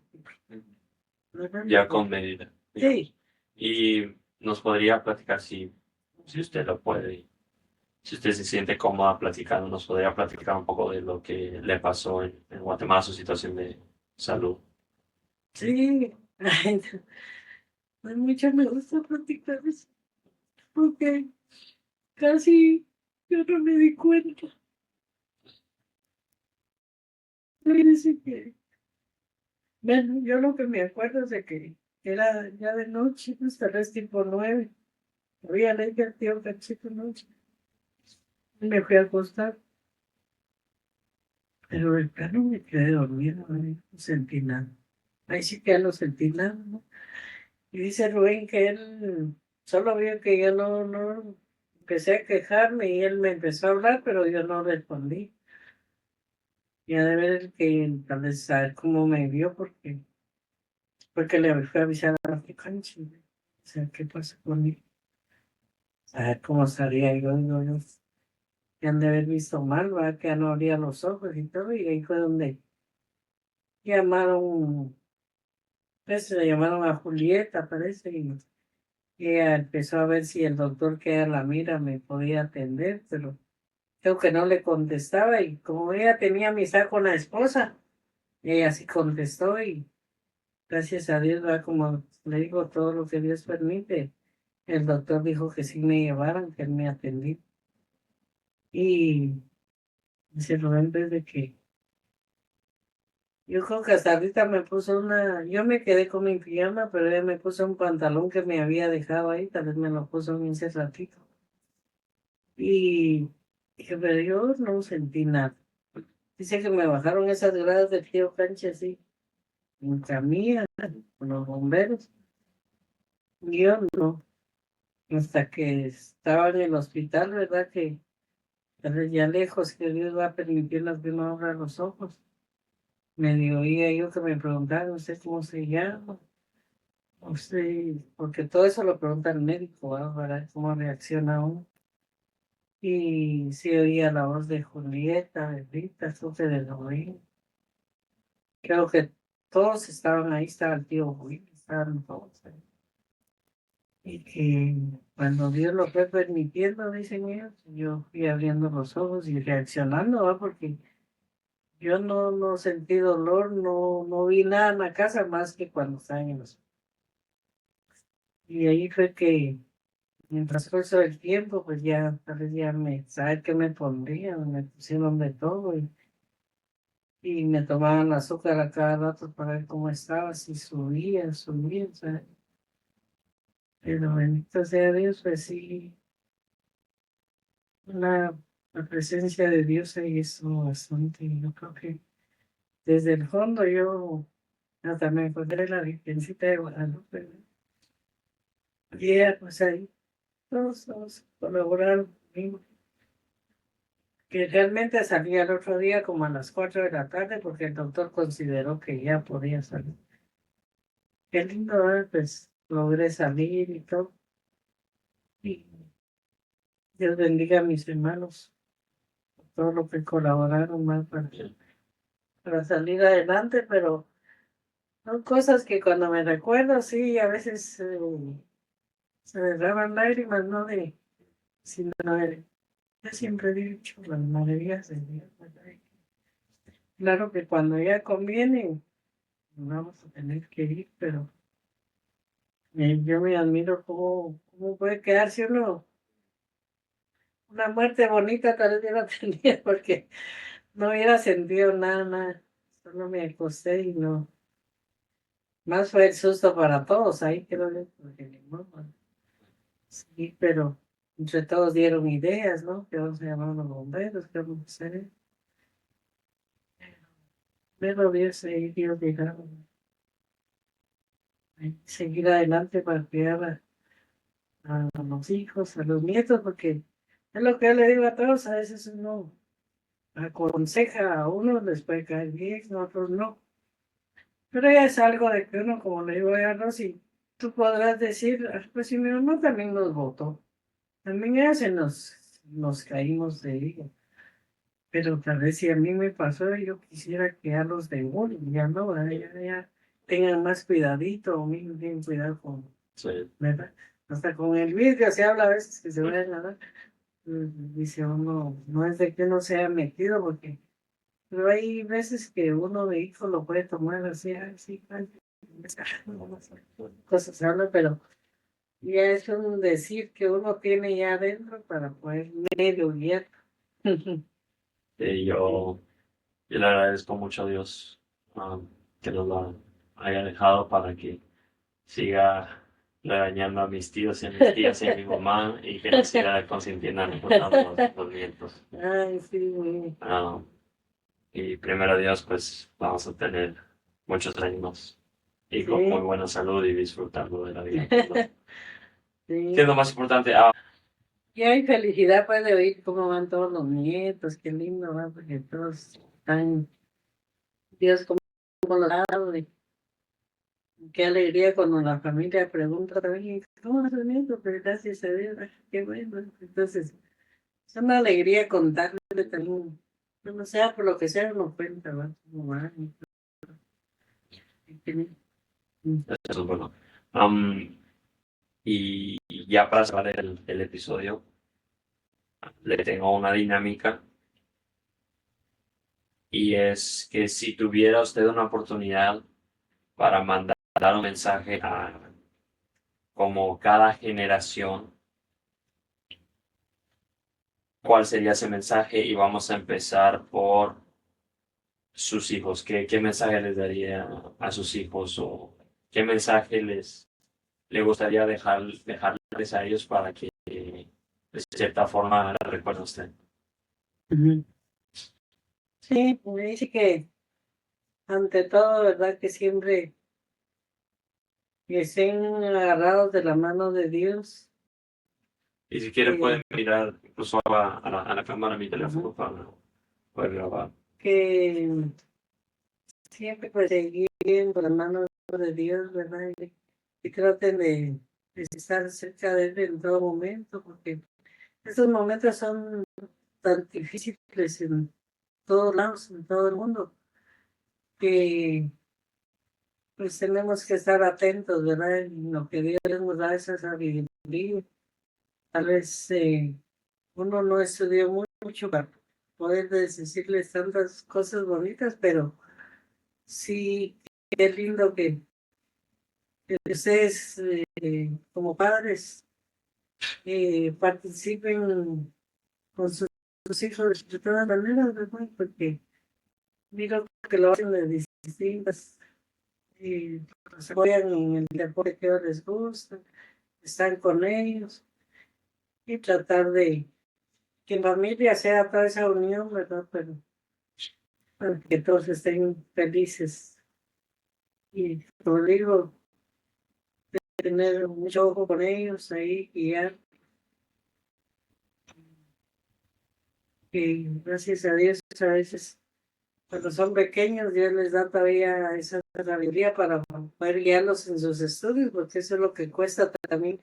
Ya con medida, digamos. sí. Y nos podría platicar si usted lo puede, si usted se siente cómoda platicando, nos podría platicar un poco de lo que le pasó en Guatemala, su situación de salud. Sí, ay, pues mucho me gusta platicar eso, porque casi yo no me di cuenta. Parece que, bueno, yo lo que me acuerdo es de que era ya de noche, pues tal vez tipo 9, había leído el tío cachito noche, y me fui a acostar, pero el plano me quedé dormido, no sentí nada. Ahí sí que ya no sentí nada, ¿no? Y dice Rubén que él solo vio que yo no empecé a quejarme y él me empezó a hablar, pero yo no respondí. Y ha de ver que tal vez saber cómo me vio porque le fui a avisar a la cancha. O sea, ¿qué pasa conmigo? A ver cómo salía yo, que han de haber visto mal, ¿verdad? Que ya no abría los ojos y todo, y ahí fue donde llamaron, pues le llamaron a Julieta, parece, y ella empezó a ver si el doctor que ella la mira me podía atender, pero creo que no le contestaba y como ella tenía amistad con la esposa, ella sí contestó y gracias a Dios, va como le digo, todo lo que Dios permite, el doctor dijo que sí me llevaran, que él me atendía. Y dice Rubén, desde que yo creo que hasta ahorita me puso yo me quedé con mi pijama, pero ella me puso un pantalón que me había dejado ahí, tal vez me lo puso en ese ratito. Y dije, pero yo no sentí nada. Dice que me bajaron esas gradas del tío Cancha así, en camilla, con los bomberos. Yo no, hasta que estaba en el hospital, ¿verdad? Que tal vez ya lejos, que Dios va a permitirnos que no abra los ojos. Me dio oía yo que me preguntaron, ¿usted cómo se llama? Usted, porque todo eso lo pregunta el médico, ¿verdad? Para ver cómo reacciona uno. Y sí oía la voz de Julieta, de Rita, Sofe de Lorena. Creo que todos estaban ahí, estaba el tío Will, estaban todos ahí. Y que cuando Dios lo fue permitiendo, dicen ellos, yo fui abriendo los ojos y reaccionando, ¿va? Porque yo no sentí dolor, no vi nada en la casa más que cuando estaban en los... Y ahí fue que en el transcurso del tiempo, pues ya, tal vez ya saber qué me pondrían, me pusieron de todo y me tomaban azúcar a cada rato para ver cómo estaba, si subía, ¿sabes? Pero bendito sea Dios, pues sí, la, la presencia de Dios ahí es bastante. Y yo creo que desde el fondo yo hasta me encontré la Virgencita de Guadalupe, ¿no? Y ella, pues ahí, todos colaboraron conmigo. Que realmente salía el otro día como a las 4 de la tarde porque el doctor consideró que ya podía salir. Qué lindo, ¿eh? Pues logré salir y todo. Y Dios bendiga a mis hermanos, por todo lo que colaboraron más para salir adelante, pero son cosas que cuando me recuerdo, sí, a veces se me derraman lágrimas, no de, sino de, yo siempre he dicho las maravillas de Dios, ¿verdad? Claro que cuando ya conviene, vamos a tener que ir, pero yo me admiro cómo puede quedarse uno una muerte bonita, tal vez yo la tenía, porque no hubiera sentido nada, nada. solo me acosté y no. Más fue el susto para todos ahí, creo yo, porque ni modo. Sí, pero entre todos dieron ideas, ¿no? Que vamos a llamar a los bomberos, que vamos a hacer. Pero Dios, Dios dijeron, hay que seguir adelante para cuidar a los hijos, a los nietos, porque es lo que yo le digo a todos, a veces uno aconseja a uno, les puede caer bien, a otros no. Pero ya es algo de que uno, como le digo a Rosy, tú podrás decir, "Ah, pues si mi mamá también nos votó, también ya nos caímos de ella. Pero tal vez si a mí me pasó, yo quisiera que a los de bullying, ya no, ¿verdad? Ya tengan más cuidadito, o mismo tienen cuidado con, Sí. ¿verdad? Hasta con el vidrio se habla a veces que se vayan a dar. Dice uno, no es de que uno se haya metido, porque pero hay veces que uno de hijo lo puede tomar así, así, cosas se hablan, pero ya es un decir que uno tiene ya adentro para poder medio guiar. Yo le agradezco mucho a Dios que nos lo haya dejado para que siga regañando a mis tíos y a mis tías y a mi mamá y que nos siga consintiendo a nosotros los nietos. Ay, sí. Ah, y primero Dios, pues vamos a tener muchos años y con muy Sí, buena salud y disfrutando de la vida. ¿No? ¿Qué es sí. lo más importante? Y hay felicidad pues de oír cómo van todos los nietos, qué lindo, ¿va? Porque todos están, Dios como los ha dado, y qué alegría cuando la familia pregunta también, ¿cómo van los nietos? Pero gracias a Dios, ay, qué bueno. Entonces, es una alegría contarle también, no sea por lo que sea, uno cuenta, ¿va? Cómo van, Eso es bueno. Am, y ya para cerrar el episodio, le tengo una dinámica y es que si tuviera usted una oportunidad para mandar un mensaje a como cada generación, ¿cuál sería ese mensaje? Y vamos a empezar por sus hijos. ¿Qué mensaje les daría a sus hijos o qué mensaje le gustaría dejarles a ellos para que de cierta forma recuerden a usted? Ujú. Sí, me dice que ante todo, ¿verdad? Que siempre estén agarrados de la mano de Dios. Y si quieren pueden mirar incluso a la cámara mi teléfono Ujú. para poder grabar. Que siempre pues seguir por la mano de Dios, ¿verdad? Y traten de estar cerca de Él en todo momento, porque estos momentos son tan difíciles en todos lados, en todo el mundo, que pues tenemos que estar atentos, ¿verdad? En lo que Dios nos da esa sabiduría. Tal vez uno no estudió mucho para poder decirles tantas cosas bonitas, pero sí, qué lindo que ustedes como padres participen con sus hijos de todas maneras, ¿verdad? Porque miro que lo hacen de distintas, los apoyan en el deporte que les gusta, están con ellos y tratar de que en familia sea toda esa unión, ¿verdad? Pero para que todos estén felices. Y como digo, tener mucho ojo con ellos ahí, guiar, que gracias a Dios a veces cuando son pequeños Dios les da todavía esa sabiduría para poder guiarlos en sus estudios, porque eso es lo que cuesta también,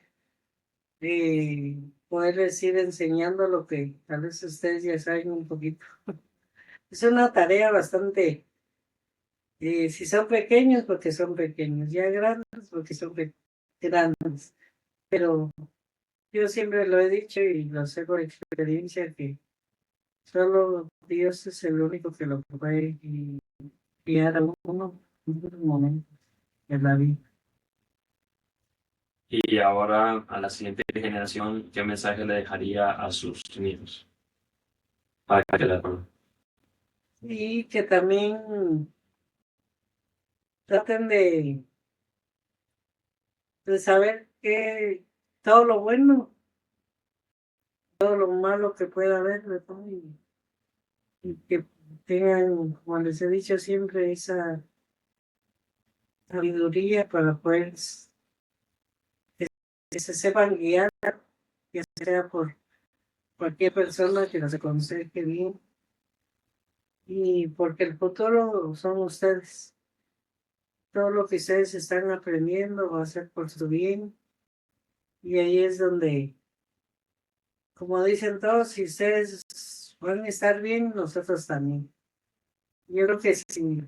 poderles ir enseñando lo que tal vez ustedes ya saben un poquito. Es una tarea bastante, si son pequeños, porque son pequeños, ya grandes, porque son grandes, pero yo siempre lo he dicho y lo sé por experiencia que solo Dios es el único que lo puede guiar a uno en los momentos de la vida. Y ahora a la siguiente generación, ¿qué mensaje le dejaría a sus nietos? Para que la recuerden. Y que también traten de saber que todo lo bueno, todo lo malo que pueda haber, ¿verdad? Y que tengan, como les he dicho siempre, esa sabiduría para poder que se sepan guiar, ya sea por cualquier persona que los aconseje bien, y porque el futuro son ustedes. Todo lo que ustedes están aprendiendo va a ser por su bien, y ahí es donde, como dicen todos, si ustedes van a estar bien, nosotros también. Yo creo que si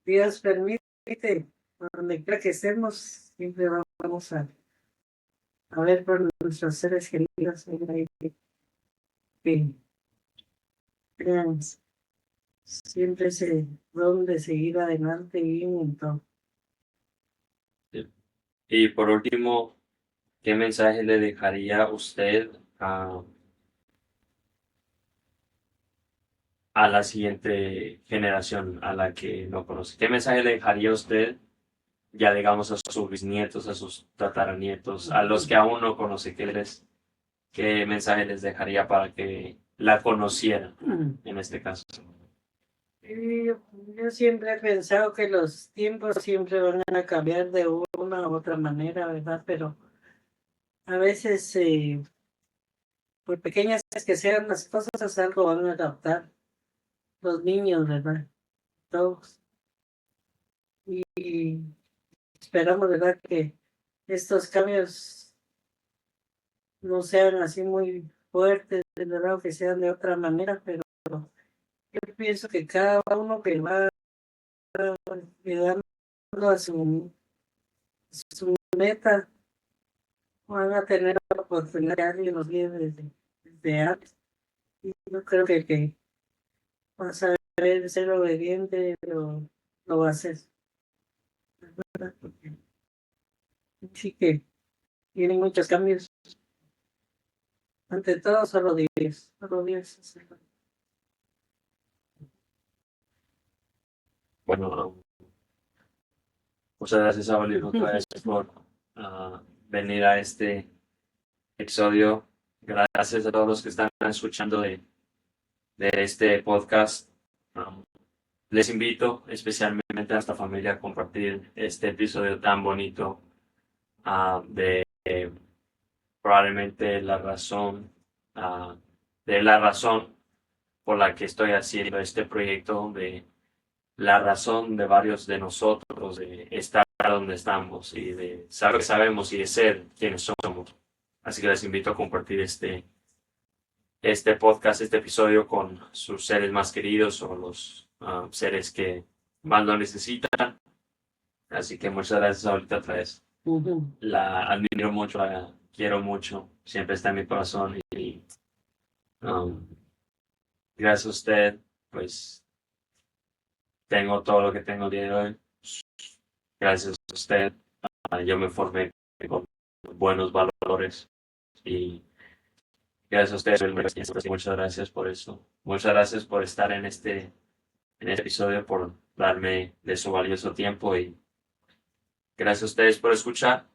Dios permite, donde quiera que estemos, siempre vamos a ver por nuestros seres queridos que tengan siempre ese don de seguir adelante bien en todo. Y por último, ¿qué mensaje le dejaría usted a la siguiente generación, a la que no conoce? ¿Qué mensaje le dejaría usted, ya digamos, a sus bisnietos, a sus tataranietos, a los que aún no conoce? ¿Qué mensaje les dejaría para que la conocieran, en este caso? Yo siempre he pensado que los tiempos siempre van a cambiar de una u otra manera, ¿verdad? Pero a veces, por pequeñas que sean las cosas, algo van a adaptar los niños, ¿verdad? Todos. Y esperamos, ¿verdad? Que estos cambios no sean así muy fuertes, ¿verdad? O que sean de otra manera, pero yo pienso que cada uno que va llegando a su meta van a tener la oportunidad de alguien los guíe desde antes. Y yo creo que el que va a saber ser obediente lo va a hacer, ¿verdad? Porque sí que tienen muchos cambios. Ante todo, solo Dios es el. Bueno, muchas gracias, Aurelio, otra vez por venir a este episodio. Gracias a todos los que están escuchando de este podcast. Les invito especialmente a esta familia a compartir este episodio tan bonito de probablemente la razón por la que estoy haciendo este proyecto, de la razón de varios de nosotros de estar donde estamos y de saber que sabemos y de ser quienes somos. Así que les invito a compartir este podcast, este episodio con sus seres más queridos o los seres que más lo necesitan. Así que muchas gracias ahorita otra vez. La admiro mucho, la quiero mucho, siempre está en mi corazón y um, gracias a usted, pues tengo todo lo que tengo el día de hoy. Gracias a usted, yo me formé con buenos valores y gracias a usted, muchas gracias por eso. Muchas gracias por estar en este episodio, por darme de su valioso tiempo y gracias a ustedes por escuchar.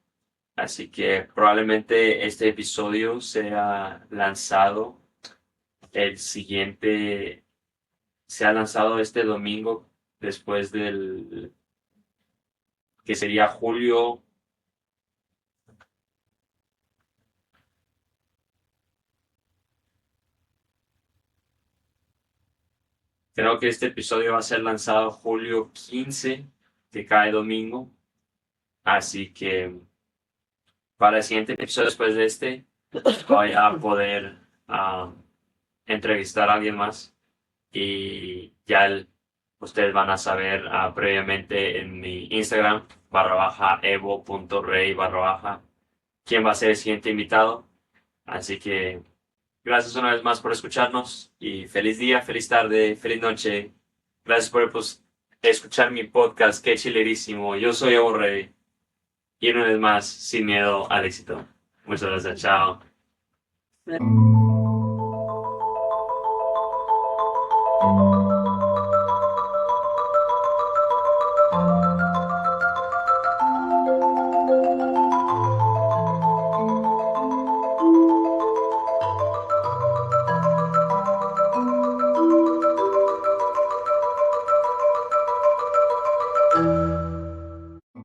Así que probablemente este episodio sea lanzado el siguiente, sea lanzado este domingo después del, que sería julio. Creo que este episodio va a ser lanzado julio 15, que cae domingo. Así que para el siguiente episodio después de este, voy a poder entrevistar a alguien más y ya ustedes van a saber previamente en mi Instagram /evo.rey quién va a ser el siguiente invitado. Así que gracias una vez más por escucharnos y feliz día, feliz tarde, feliz noche. Gracias por escuchar mi podcast, qué chilerísimo. Yo soy Evo Rey y una vez más, sin miedo al éxito. Muchas gracias, chao.